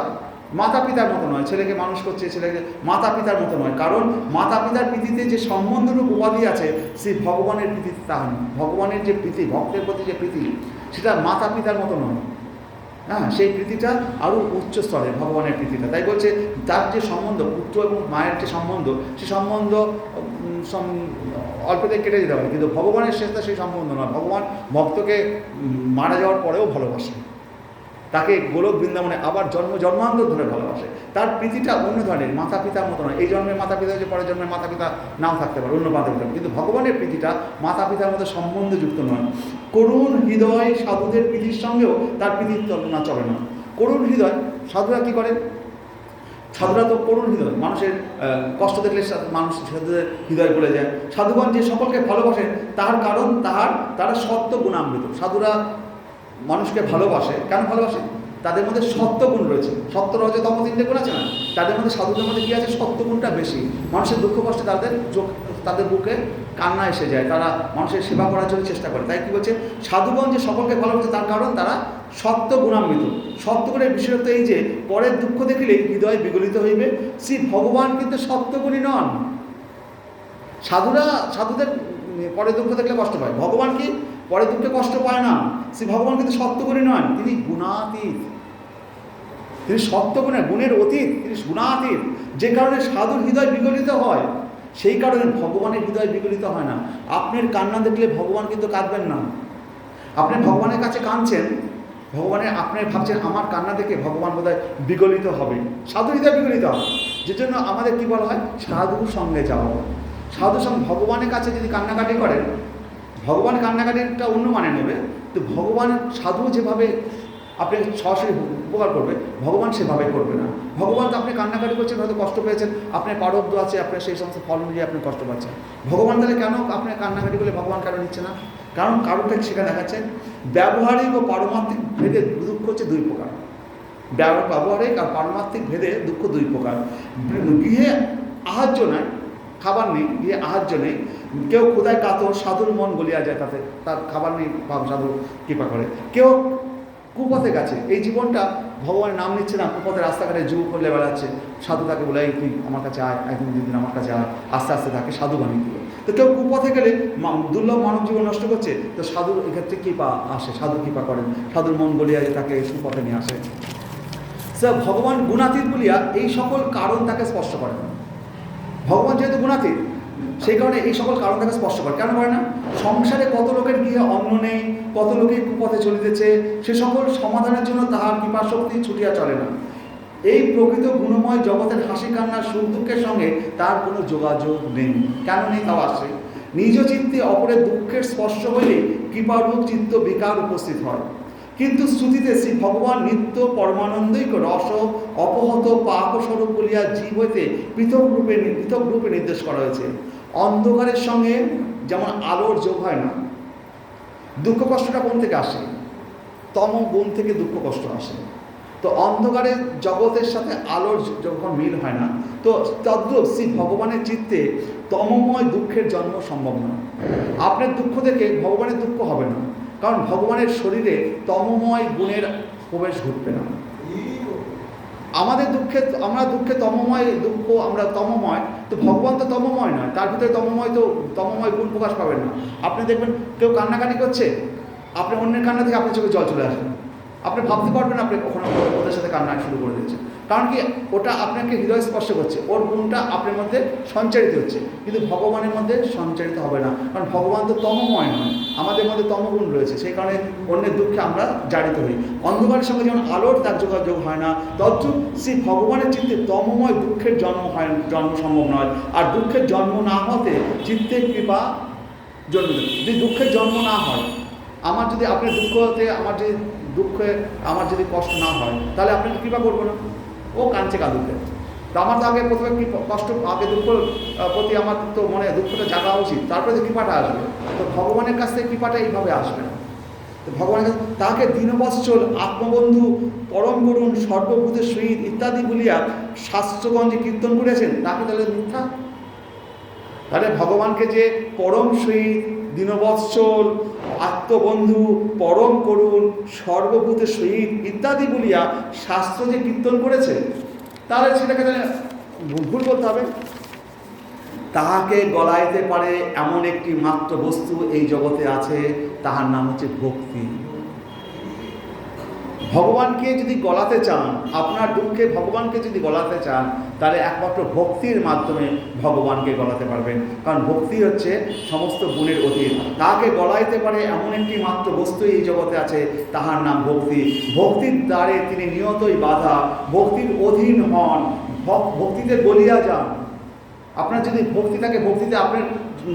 মাতা পিতার মতো নয়, ছেলেকে মানুষ করছে, ছেলেকে মাতা পিতার মতো নয়। কারণ মাতা পিতার প্রীতিতে যে সম্বন্ধরূপ উপাধি আছে, সেই ভগবানের প্রীতিতে তাহা নয়। ভগবানের যে প্রীতি, ভক্তের প্রতি যে প্রীতি, সেটা মাতা পিতার মতো নয়। হ্যাঁ, সেই প্রীতিটা আরও উচ্চ স্তরে ভগবানের প্রীতিটা। তাই বলছে তার যে সম্বন্ধ, পুত্র এবং মায়ের যে সম্বন্ধ, সে সম্বন্ধ অল্পতে কেটে যেতে পারে, কিন্তু ভগবানের শেষটা সেই সম্বন্ধ নয়। ভগবান ভক্তকে মারা যাওয়ার পরেও ভালোবাসে, তাকে গোলক বৃন্দাবনে আবার জন্মান্তর ধরে ভালোবাসে। তার প্রীতিটা অন্য ধরনের, মাতা পিতার মতো নয়। এই জন্মের মাতা পিতা যে পরের জন্মের মাতা পিতা নাও থাকতে পারে, অন্য মাতা পিতা, কিন্তু ভগবানের প্রীতিটা মাতা পিতার মতো সম্বন্ধযুক্ত নয়। করুণ হৃদয় সাধুদের প্রীতির সঙ্গেও তার প্রীতির তুলনা চলে না। করুণ হৃদয়, সাধুরা কী করে? সাধুরা তো করুণ হৃদয়, মানুষের কষ্ট দেখলে মানুষ সাধুদের হৃদয় গলে যায়। সাধুগণ যে সকলকে ভালোবাসেন তার কারণ তারা সত্য গুণামৃত। সাধুরা মানুষকে ভালোবাসে, কেন ভালোবাসে? তাদের মধ্যে সত্যগুণ রয়েছে। সত্য রয়েছে, তম তিনটে গুণ আছে না, তাদের মধ্যে সাধুদের মধ্যে কী আছে? সত্যগুণটা বেশি। মানুষের দুঃখ কষ্টে তাদের বুকে কান্না এসে যায়, তারা মানুষের সেবা করার জন্য চেষ্টা করে। তাই কী বলছে? সাধুগণ যে সকলকে ভালোবাসে তার কারণ তারা সত্য গুণান্বিত। সত্যগুণের বিশেষত্ব এই যে পরের দুঃখ দেখিলেই হৃদয় বিগলিত হইবে। শ্রী ভগবান কিন্তু সত্যগুণী নন। সাধুদের পরের দুঃখ দেখলে কষ্ট পায়। ভগবান কি পরের দুঃখে কষ্ট পায় না? সে ভগবান কিন্তু সত্যগুণী নয়, তিনি গুণাতীত, তিনি সত্যগুণের গুণের অতীত, তিনি গুণাতীত। যে কারণে সাধুর হৃদয় বিগলিত হয়, সেই কারণে ভগবানের হৃদয় বিগলিত হয় না। আপনার কান্না দেখলে ভগবান কিন্তু কাঁদবেন না। আপনি ভগবানের কাছে কাঁদছেন, ভগবানের আপনি ভাবছেন আমার কান্না দেখে ভগবান বোধহয় বিগলিত হবে, সাধু হৃদয় বিগলিত হবে। যে জন্য আমাদের কি বলা হয়, সাধুর সঙ্গে যাও। সাধুর সঙ্গে ভগবানের কাছে যদি কান্নাকাটি করেন, ভগবান কান্নাকাটিটা অন্য মানে নেবে, তো ভগবান সাধু যেভাবে আপনি সরাসরি উপকার করবে, ভগবান সেভাবে করবে না। ভগবান তো আপনি কান্নাকাটি করছেন, হয়তো কষ্ট পেয়েছেন, আপনার প্রারব্ধ আছে, আপনার সেই সমস্ত ফল অনুযায়ী আপনি কষ্ট পাচ্ছেন। ভগবান তাহলে কেন আপনার কান্নাকাটি করলে ভগবান কেন নিচ্ছে না? কারণ কারণটা সেখানে দেখাচ্ছে ব্যবহারিক ও পারমার্থিক ভেদে দুঃখ হচ্ছে দুই প্রকার। ব্যবহারিক আর পারমার্থিক ভেদে দুঃখ দুই প্রকার। গৃহে আহার্য নয়, খাবার নেই, গিয়ে আহার্য নেই, কেউ ক্ষুধায় কাতর, সাধুর মন গলিয়া যায়, তাতে তার খাবার নেই, সাধু কৃপা করে। কেউ কুপথে গেছে, এই জীবনটা ভগবানের নাম নিচ্ছে না, কুপথে রাস্তাঘাটে যুগ করলে বেড়াচ্ছে, সাধু তাকে বলে তুই আমার কাছে আয়, একদিন দুদিন আমার কাছে আয়, আস্তে আস্তে তাকে সাধু বানিয়ে দিল। তো কেউ কুপথে গেলে দুর্লভ মানব জীবন নষ্ট করছে, তো সাধুর এক্ষেত্রে কৃপা আসে, সাধু কৃপা করেন, সাধুর মন গলিয়া তাকে সুপথে নিয়ে আসে। স্যার ভগবান গুণাতীত বলিয়া এই সকল কারণ তাকে স্পর্শ করে না। ভগবান যেহেতু গুণাতীত, সেই কারণে এই সকল কারণ তাকে স্পর্শ করে। কেন করে না? সংসারে কত লোকের গৃহে অন্ন নেই, কত লোকের কুপথে চলিতেছে, সে সকল সমাধানের জন্য তাহার কৃপা শক্তি ছুটিয়া চলে না। এই প্রকৃত গুণময় জগতের হাসি কান্নার সুখ দুঃখের সঙ্গে তার কোনো যোগাযোগ নেই। কেন নেই তাও আসে। নিজ চিত্তে অপরের দুঃখের স্পর্শ হইলে কৃপারূপ চিত্ত বিকার উপস্থিত হয়। কিন্তু শ্রুতিতে শ্রী ভগবান নিত্য পরমানন্দিক রস অপহত পাপস্বরূপ বলিয়া জীব হইতে পৃথক রূপে নির্দেশ করা হয়েছে। অন্ধকারের সঙ্গে যেমন আলোর যোগ হয় না, দুঃখ কষ্টটা কোন থেকে আসে? তম গুণ থেকে দুঃখ কষ্ট আসে। তো অন্ধকারের জগতের সাথে আলোর যখন মিল হয় না, তো তদ্রূপ শ্রী ভগবানের চিত্তে তমময় দুঃখের জন্ম সম্ভব নয়। আপনার দুঃখ দেখে ভগবানের দুঃখ হবে না, কারণ ভগবানের শরীরে তমময় গুণের প্রবেশ ঘটবে না। আমাদের আমরা দুঃখে তমময় দুঃখ, আমরা তমময়, তো ভগবান তো তমময় নয়, তার ভিতরে তমময় গুণ প্রকাশ পাবেন না। আপনি দেখবেন কেউ কান্নাকাটি করছে, আপনি অন্যের কান্না থেকে আপনার চোখে জল চলে আসবে, আপনি ভাবতে পারবেন আপনি কখনো ওদের সাথে কান্না শুরু করে দিচ্ছে। কারণ কি? ওটা আপনাকে হৃদয় স্পর্শ করছে, ওর গুণটা আপনার মধ্যে সঞ্চারিত হচ্ছে, কিন্তু ভগবানের মধ্যে সঞ্চারিত হবে না, কারণ ভগবান তো তমময় নয়, আমাদের মধ্যে তমগুণ রয়েছে। সেই কারণে অন্যের দুঃখে আমরা জারিত হই। অন্ধকারের সঙ্গে যেমন আলোর তার যোগাযোগ হয় না, তদ্রূপ সেই ভগবানের চিত্তে তমময় দুঃখের জন্ম সম্ভব নয়। আর দুঃখের জন্ম না হতে চিত্তের কৃপা জন্ম। যদি দুঃখের জন্ম না হয়, আমার যদি আপনার দুঃখ হতে আমার যদি কষ্ট না হয়, তাহলে আপনাকে কৃপা করবো না। ও কাঁদছে কাঁদুকে, তো আমার তো আগে প্রথমে কষ্ট, আগে দুঃখ প্রতি আমার তো মনে দুঃখটা জাগা উচিত, তারপরে যে কৃপাটা আসবে। তো ভগবানের কাছ থেকে কৃপাটা এইভাবে আসবে না। তো ভগবানের কাছে তাকে দীনবৎসল, আত্মবন্ধু, পরম করুণ, সর্বভূতের সহিত ইত্যাদি বলিয়া শাস্ত্রগঞ্জে কীর্তন করেছেন, তাকে তাহলে মিথ্যা? তাহলে ভগবানকে যে পরম সহিত, দীনবৎসল, আত্মবন্ধু, পরম করুণ, সর্বভূতের সহিত ইত্যাদি বলিয়া শাস্ত্র যে কীর্তন করেছে, তাহলে সেটাকে ভুল বলতে হবে। তাহাকে গলাইতে পারে এমন একটি মাত্র বস্তু এই জগতে আছে, তাহার নাম হচ্ছে ভক্তি। ভগবানকে যদি গলাতে চান, আপনার দুঃখে ভগবানকে যদি গলাতে চান, তাহলে একমাত্র ভক্তির মাধ্যমে ভগবানকে গলাতে পারবেন, কারণ ভক্তি হচ্ছে সমস্ত গুণের অতীত। তাকে গলাইতে পারে এমন একটি মাত্র বস্তু এই জগতে আছে, তাহার নাম ভক্তি। ভক্তির দ্বারে তিনি নিয়তই বাধা, ভক্তির অধীন হন, ভক্তিতে গলিয়া যান। আপনার যদি ভক্তি থাকে, ভক্তিতে আপনার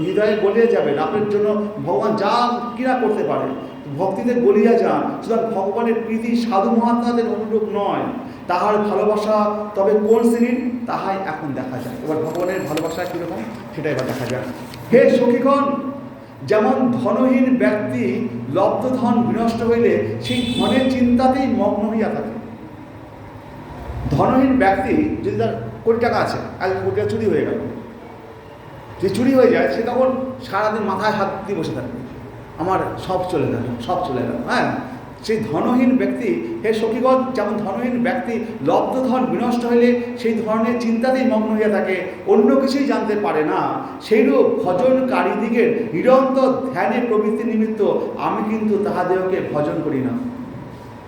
হৃদয়ে গলিয়ে যাবেন, আপনার জন্য ভগবান যা কিনা করতে পারে, ভক্তিতে গলিয়া যান। সুতরাং ভগবানের প্রীতি সাধু মহাত্মাদের অনুরূপ নয়, তাহার ভালোবাসা তবে কোন শ্রেণীর, তাহাই এখন দেখা যায়। এবার ভগবানের ভালোবাসা কীরকম সেটা এবার দেখা যায়। হে সখীগণ, যেমন ধনহীন ব্যক্তি লব্ধ ধন বিনষ্ট হইলে সেই ধনের চিন্তাতেই মগ্ন হইয়া থাকে। ধনহীন ব্যক্তি যদি তার কোটি টাকা আছে, আজ কোটি টাকা চুরি হয়ে গেল, যে চুরি হয়ে যায়, সে তখন সারাদিন মাথায় হাত দিয়ে বসে থাকবে, আমার সব চলে গেল, হ্যাঁ, সেই ধনহীন ব্যক্তি, হে সখীগণ, যেমন ধনহীন ব্যক্তি লব্ধ ধন বিনষ্ট হইলে সেই ধরনের চিন্তাতেই মগ্ন হইয়া থাকে, অন্য কিছুই জানতে পারে না, সেইরূপ ভজনকারীদিগের নিরন্তর ধ্যানে প্রবৃত্তি নিমিত্ত আমি কিন্তু তাহাদেরকে ভজন করি না।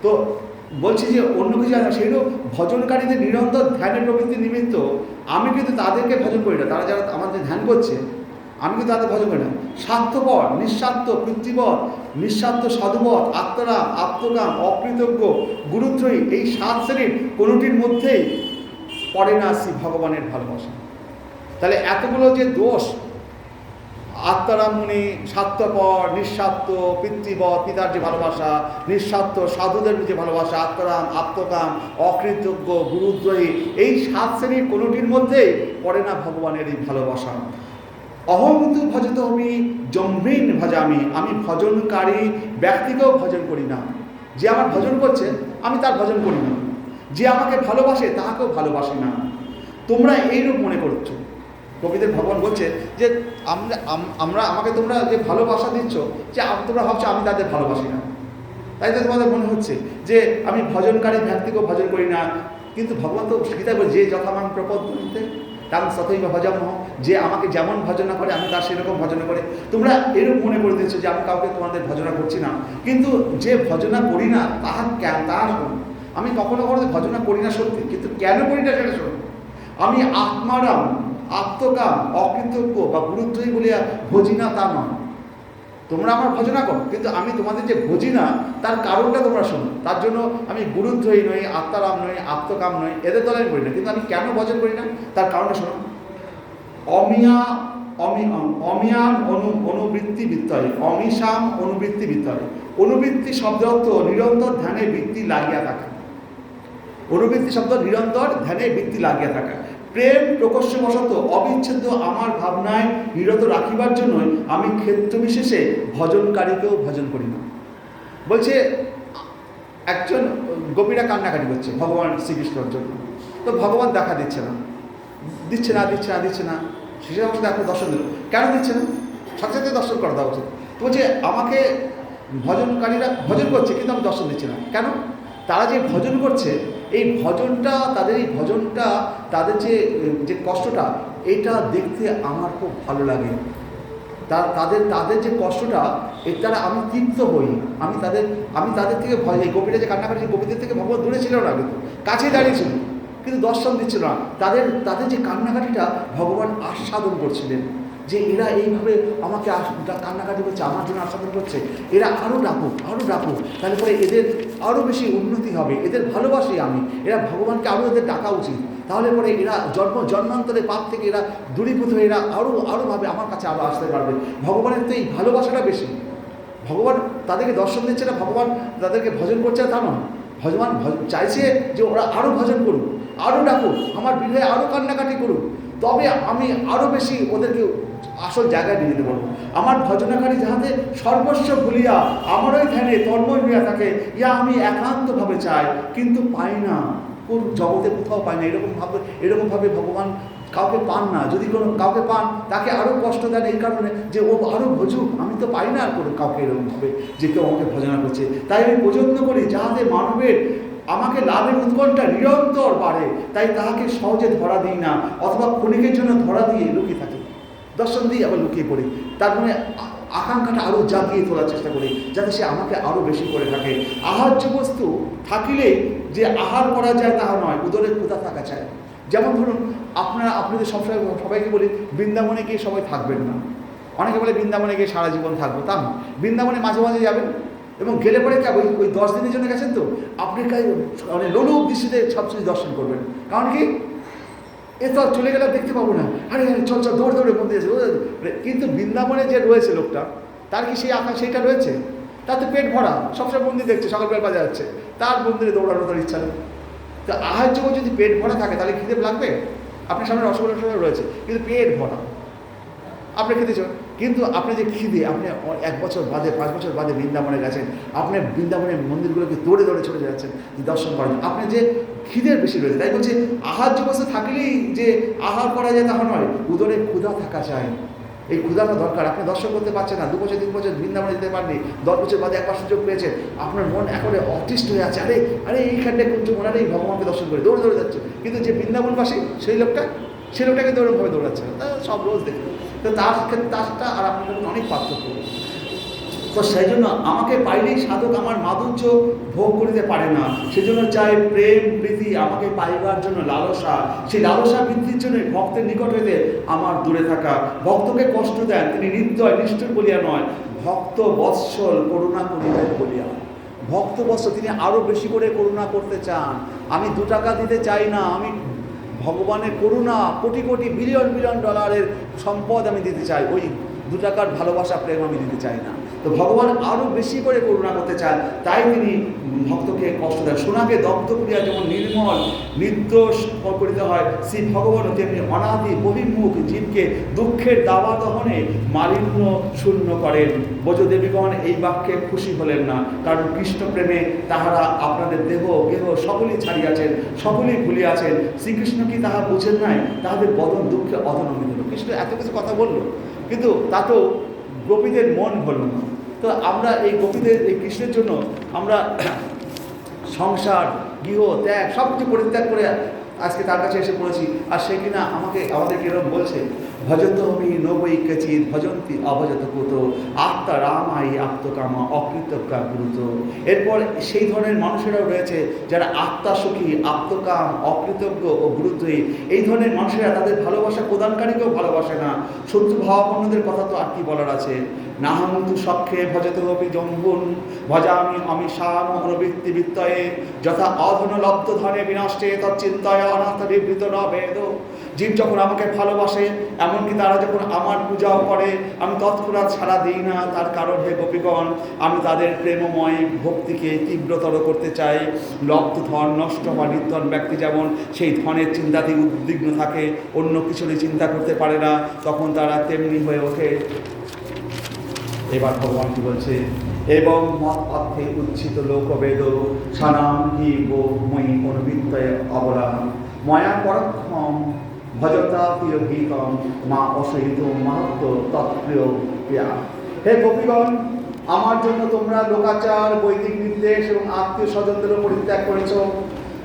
তো বলছি যে অন্য কিছু জানা, সেইরূপ ভজনকারীদের নিরন্তর ধ্যানের প্রবৃত্তি নিমিত্ত আমি কিন্তু তাদেরকে ভজন করি না। তারা যারা আমাদের ধ্যান করছে আমি কিন্তু তাদের ভজন করি না। স্বার্থপর, নিঃস্বার্থ, পিতৃবৎ, নিঃস্বার্থ, সাধুবৎ, আত্মরাম, আত্মকাম, অকৃতজ্ঞ, গুরুত্রয়ী, এই 7 শ্রেণীর কোনোটির মধ্যেই পড়ে না শ্রী ভগবানের ভালোবাসা। তাহলে এতগুলো যে দোষ, আত্মারাম মুনি, স্বার্থপর, নিঃস্বার্থ, পিতৃবৎ, পিতার যে ভালোবাসা, নিঃস্বার্থ, সাধুদের যে ভালোবাসা, আত্মারাম, আত্মকাম, অকৃতজ্ঞ, গুরুদ্রোহী, এই 7 শ্রেণীর কোনোটির মধ্যেই পড়ে না ভগবানের এই ভালোবাসা। অহংতু ভজত আমি জম্ভীন ভজামি, আমি ভজনকারী ব্যক্তিকেও ভজন করি না। যে আমার ভজন করছে আমি তার ভজন করি না, যে আমাকে ভালোবাসে তাহাকেও ভালোবাসি না। তোমরা এইরূপ মনে করছো। কবিদের ভগবান বলছে যে আমরা আমাকে তোমরা যে ভালোবাসা দিচ্ছ, যে তোমরা ভাবছো আমি তাদের ভালোবাসি না, তাই তো তোমাদের মনে হচ্ছে যে আমি ভজনকারী ব্যক্তিকেও ভজন করি না। কিন্তু ভগবান তো গীতায় বলে, যে যথামান প্রপদ্যন্তে তাং সতৈব ভজামহ, যে আমাকে যেমন ভজনা করে আমি তার সেরকম ভজনা করে। তোমরা এরকম মনে করে দিচ্ছ যে আমি কাউকে তোমাদের ভজনা করছি না, কিন্তু যে ভজনা করি না তাহার শোন। আমি কখনো কখনো ভজনা করি না সত্যি, কিন্তু কেন করি না সেটা শোন। আমি আত্মারাম, আত্মকাম, অকৃতজ্ঞ বা গুরুত্বই বলিয়া ভজি না তা নয়। তোমরা আমার ভজনা করো, কিন্তু আমি তোমাদের যে ভজি না তার কারণটা তোমরা শোনো। তার জন্য আমি গুরুদ্রোহী নই, আত্মারাম নই, আত্মকাম নই, এদের দ্বারা আমি করি না। কিন্তু আমি কেন ভজন করি না তার কারণটা শোনো। অমিয়ান অনুবৃত্তি বিত্তয়, অমিশাম অনুবৃত্তি বিত্তয়। অনুবৃত্তি শব্দ অর্থ নিরন্তর ধ্যানে বৃত্তি লাগিয়া থাকা। অনুবৃত্তি শব্দ নিরন্তর ধ্যানে বৃত্তি লাগিয়া থাকা। প্রেম প্রকর্ষবশত অবিচ্ছেদ্য আমার ভাবনায় নিরত রাখিবার জন্যই আমি ক্ষেত্র বিশেষে ভজনকারীকেও ভজন করি না। বলছে একজন গোপীরা কান্নাকাটি করছে ভগবান শ্রীকৃষ্ণের জন্য, তো ভগবান দেখা দিচ্ছে না, শেষে আমাকে দেখো দর্শন দিল। কেন দিচ্ছে না? সাথে সাথে দর্শন করা দেওয়া উচিত। তো বলছে আমাকে ভজনকারীরা ভজন করছে কিন্তু আমি দর্শন দিচ্ছি না। কেন? তারা যে ভজন করছে, এই ভজনটা তাদের যে কষ্টটা, এইটা দেখতে আমার খুব ভালো লাগে। তাদের যে কষ্টটা, এর দ্বারা আমি তৃপ্ত হই। আমি তাদের থেকে এই গোপীরা যে কান্না করে, গোপীদের থেকে ভগবান দূরে ছিল না, কিন্তু কাছে দাঁড়িয়েছিল, কিন্তু দর্শন দিচ্ছিল না। তাদের যে কান্নাকাটিটা ভগবান আস্বাদন করছিলেন, যে এরা এইভাবে আমাকে কান্নাকাটি করছে, আমার জন্য আস্বাদন করছে, এরা আরও ডাকুক, তাহলে পরে এদের আরও বেশি উন্নতি হবে, এদের ভালোবাসি আমি, এরা ভগবানকে আরও এদের ডাকা উচিত। তাহলে পরে এরা জন্মান্তরে পাপ থেকে এরা দূরীভূত হয়ে এরা আরোভাবে আমার কাছে আরও আসতে পারবে। ভগবানের তো এই ভালোবাসাটা বেশি। ভগবান তাদেরকে দর্শন দিচ্ছে না, ভগবান তাদেরকে ভজন করছে না তা নয়। ভগবান চাইছে যে ওরা আরও ভজন করুক, আরও ডাকুক, আমার বিরহে আরও কান্নাকাটি করুক, তবে আমি আরও বেশি ওদেরকে আসল জায়গায় নিয়ে যেতে পারবো। আমার ভজনাকারী যাহাতে সর্বস্ব ভুলিয়া আমারই ধ্যানে তন্ময় হইয়া থাকে, ইয়া আমি একান্তভাবে চাই, কিন্তু পাই না, কোন জগতে কোথাও পাই না। এরকমভাবে ভগবান কাউকে পান না। যদি কাউকে পান, তাকে আরও কষ্ট দেন এই কারণে যে ও আরও ভজুক। আমি তো পাই না আর কোনো কাউকে এরকমভাবে যে কেউ আমাকে ভজনা করছে। তাই আমি প্রযত্ন করি যাহাতে মানবের আমাকে লাভের উৎকণ্ঠা নিরন্তর বাড়ে। তাই তাহাকে সহজে ধরা দিই না, অথবা ক্ষণিকের জন্য ধরা দিয়ে লুকিয়ে থাকি, দর্শন দিয়ে আবার লুকিয়ে পড়ি। তার মানে আকাঙ্ক্ষাটা আরও জাগিয়ে তোলার চেষ্টা করি, যাতে সে আমাকে আরও বেশি করে থাকে। আহার্য বস্তু থাকিলেই যে আহার করা যায় তাহা নয়, উদরে ক্ষুধা থাকা চাই। যেমন ধরুন আপনাদের সবাইকে বলি বৃন্দাবনে গিয়ে সবাই থাকবেন না। অনেকে বলে বৃন্দাবনে গিয়ে সারা জীবন থাকবো, তা না। বৃন্দাবনে মাঝে মাঝে যাবেন, এবং গেলে পরে ওই 10 দিনের জন্য গেছেন তো আপনি মানে লোলুপ দৃষ্টিতে সব কিছু দর্শন করবেন। কারণ কি, এ তো চলে গেলে দেখতে পাবো না, আরে চল দৌড়ে মন্দির আছে। কিন্তু বৃন্দাবনে যে রয়েছে লোকটা, তার কি সেই আকাঙ্ক্ষা সেইটা রয়েছে? তার তো পেট ভরা, সবসময় মন্দির দেখছে, সকালবেলা বাজে যাচ্ছে, তার মন্দিরে দৌড়ানো তার ইচ্ছা নেই। তো আহার্য যদি পেট ভরা থাকে তাহলে খিদে লাগবে? আপনার সামনে রসগোল্লা রয়েছে, কিন্তু পেট ভরা, আপনি খেতেছেন, কিন্তু আপনি যে খিদে, আপনি 1 বছর বাদে 5 বছর বাদে বৃন্দাবনে গেছেন, আপনি বৃন্দাবনের মন্দিরগুলোকে দৌড়ে ছুটে যাচ্ছেন দর্শন করেন, আপনি যে খিদের বেশি রয়েছে। তাই বলছে আহার্য বস্তু থাকলেই যে আহার করা যায় তাহা নয়, উদরে ক্ষুধা থাকা চাই। এই ক্ষুধাটা দরকার। আপনি দর্শন করতে পারছেন না, 2 বছর 3 বছর বৃন্দাবনে যেতে পারনি, 10 বছর বাদে একবার সুযোগ পেয়েছেন, আপনার মন একেবারে অতিষ্ঠ হয়ে আছে, আরে আরে এইখানটায় কোন মনে এই ভগবানকে দর্শন করে দৌড়ে দৌড়ে যাচ্ছে। কিন্তু যে বৃন্দাবনবাসী সেই লোকটাকে দৌড়ভাবে দৌড়াচ্ছে না, তারা সব রোজ দেখে। তো তার ক্ষেত্রে তারটা আর আপনার মধ্যে অনেক পার্থক্য। তো সেই জন্য আমাকে পাইলেই সাধক আমার মাধুর্য ভোগ করিতে পারে না, সেজন্য চাই প্রেম প্রীতি, আমাকে পাইবার জন্য লালসা, সেই লালসা বৃদ্ধির জন্য ভক্তের নিকট হইতে আমার দূরে থাকা। ভক্তকে কষ্ট দেন তিনি নির্দয় নিষ্ঠুর বলিয়া নয়, ভক্ত বৎসল করুণা করিবেন বলিয়া। ভক্ত বৎসল, তিনি আরও বেশি করে করুণা করতে চান। আমি 2 টাকা দিতে চাই না, আমি ভগবানের করুণা, কোটি কোটি বিলিয়ন বিলিয়ন ডলারের সম্পদ আমি দিতে চাই, ওই 2 টাকার ভালোবাসা প্রেম আমি দিতে চাই না। তো ভগবান আরও বেশি করে করুণা করতে চান, তাই তিনি ভক্তকে কষ্ট দেন। সোনাকে দগ্ধ করিয়া যেমন নির্মল নির্দোষ করিতে হয়, শ্রী ভগবানও তেমনি অনাদি বহির্মুখ জীবকে দুঃখের দাবা দহনে মালিন্য শূন্য করেন। ব্রজদেবীগণ এই বাক্যে খুশি হলেন না, কারণ কৃষ্ণ প্রেমে তাহারা আপনাদের দেহ গেহ সকলেই ছাড়িয়াছেন, সকলেই ভুলিয়াছেন। শ্রীকৃষ্ণ কি তাহা বুঝেন নাই? তাহাদের বদন দুঃখে অধনমিত হল। কৃষ্ণ এত কিছু কথা বলল, কিন্তু তাতেও গোপীদের মন ভরল না। তো আমরা এই গোপীদের, এই কৃষ্ণের জন্য আমরা সংসার গৃহ ত্যাগ সব কিছু পরিত্যাগ করে আজকে তার কাছে এসে পড়েছি। আর সে কিনা আমাদেরকে এরকম বলছে, ভজত হমি নবৈ কচিত ভজন্তি অভজত কুত আত্মা রামাই আত্মকামা অকৃতজ্ঞা গুরুত। এরপর সেই ধরনের মানুষেরাও রয়েছে যারা আত্মাসুখী, আত্মকাম, অকৃতজ্ঞ ও গুরুত্বহী। এই ধরনের মানুষেরা তাদের ভালোবাসা প্রদানকারীকেও ভালোবাসে না। শত্রু ভাবাপন্নদের কথা তো আর কি বলার আছে। নাহন্তু সখ্যে ভজত হপি জম্বুন ভজামি আমি শাম অনুবৃত্তি বৃত্তয়ে যথা অধন লব্ধ ধনে বিনষ্টে তচ্চিন্তায় অনাথ বিবৃত ন বেদ। জীব যখন আমাকে ভালোবাসে, এমনকি তারা যখন আমার পূজাও করে, আমি তৎক্ষণাৎ সাড়া দিই না। তার কারণ হে গোপীগণ, আমি তাদের প্রেমময় ভক্তিকে তীব্রতর করতে চাই। লব্ধ ধন নষ্ট হওয়া নির্ধন ব্যক্তি যেমন সেই ধনের চিন্তাতেই উদ্বিগ্ন থাকে, অন্য কিছুরই চিন্তা করতে পারে না, তখন তারা তেমনি হয়ে ওঠে। এবার ভগবান কি বলছে, এবং মত অর্থে উচ্ছিত লোকবেদ সানাম হি গো মই অনুবৃত্তয়ে অবলাম ময়া পরক্ষম ভজতা প্রিয় গীতম মা অসহিত মাহাত্ম তৎপ্রিয় ক্রিয়া। হে গোপীগণ, আমার জন্য তোমরা লোকাচার, বৈদিক নির্দেশ এবং আত্মীয় স্বজনদেরও পরিত্যাগ করেছ।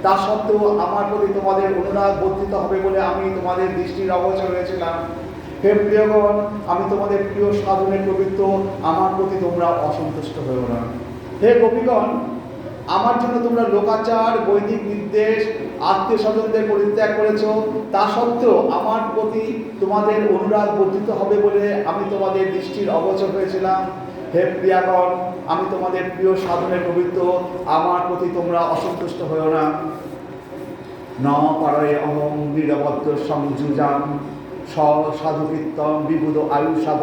তা সত্ত্বেও আমার প্রতি তোমাদের অনুরাগ বর্ধিত হবে বলে আমি তোমাদের দৃষ্টির অগোচর হয়েছিলাম। হে প্রিয়গণ, আমি তোমাদের প্রিয় সাধনের পবিত্র, আমার প্রতি তোমরা অসন্তুষ্ট হয়েও না। হে গোপীগণ, আমার জন্য তোমরা লোকাচার, বৈদিক নির্দেশ, আত্মীয় স্বজনদের পরিত্যাগ করেছ। তা সত্ত্বেও আমার প্রতি তোমাদের অনুরাগ বর্ধিত হবে বলে আমি তোমাদের দৃষ্টির অগোচর হয়েছিলাম। হে প্রিয়াগণ, আমি তোমাদের প্রিয় সাধনের পবিত্র, আমার প্রতি তোমরা অসন্তুষ্ট হয়েও না। ন পারয়ে অহং নিরবদ্ধ সংযুজাম সাধুকীর্তন বিবুধ আয়ুষাব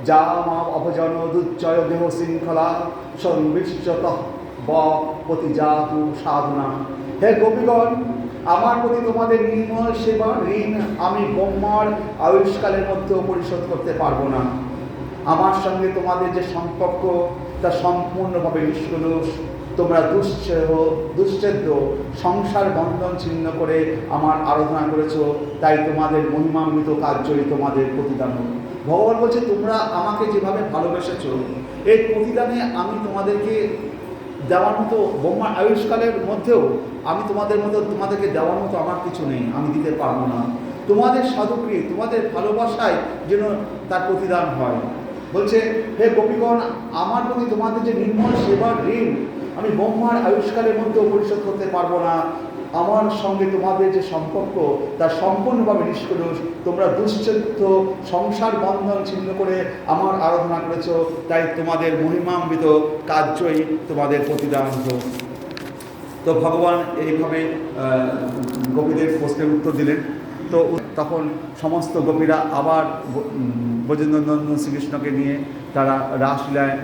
যা মা অভজন দুচ্চয় দেহ শৃঙ্খলা সংবিশ্বত বতিজাতু সাধনা। হে গোপীগণ, আমার প্রতি তোমাদের নির্মল সেবা ঋণ আমি ব্রহ্মার আয়ুষ্কালের মধ্যেও পরিশোধ করতে পারবো না। আমার সঙ্গে তোমাদের যে সম্পর্ক তা সম্পূর্ণভাবে নিষ্কলুষ। তোমরা দুশ্চেদ্য সংসার বন্ধন ছিন্ন করে আমার আরাধনা করেছ, তাই তোমাদের মহিমান্বিত কার্যই তোমাদের প্রতিদান। ভগবান বলছে, তোমরা আমাকে যেভাবে ভালোবেসেছ, এই প্রতিদানে আমি তোমাদেরকে দেওয়ার মতো, ব্রহ্মার আয়ুষ্কালের মধ্যেও আমি তোমাদেরকে দেওয়ার মতো আমার কিছু নেই, আমি দিতে পারবো না। তোমাদের সাধুপ্রিয়, তোমাদের ভালোবাসায় যেন তার প্রতিদান হয়। বলছে, হে গোপীগণ, আমার প্রতি তোমাদের যে নির্মল সেবার ঋণ আমি ব্রহ্মার আয়ুষ্কালের মধ্যেও পরিশোধ করতে পারবো না। আমার সঙ্গে তোমাদের যে সম্পর্ক তা সম্পূর্ণভাবে নিষ্কলুষ। তোমরা দুশ্চেদ্য সংসার বন্ধন ছিন্ন করে আমার আরাধনা করেছ, তাই তোমাদের মহিমান্বিত কার্যই তোমাদের প্রতিদান হোক। তো ভগবান এইভাবে গোপীদের প্রশ্নের উত্তর দিলেন। তো তখন সমস্ত গোপীরা আবার ব্রজেন্দ্রনন্দন শ্রীকৃষ্ণকে নিয়ে তারা রাসলীলায়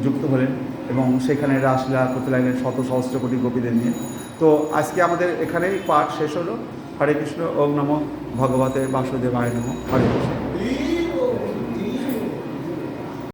যুক্ত হলেন এবং সেখানে রাসলীলা করতে লাগলেন শত সহস্র কোটি গোপীদের নিয়ে। তো আজকে আমাদের এখানেই পাঠ শেষ হলো। হরে কৃষ্ণ। ওম নমঃ ভগবতে বাসুদেবায় নমঃ। হরে কৃষ্ণ।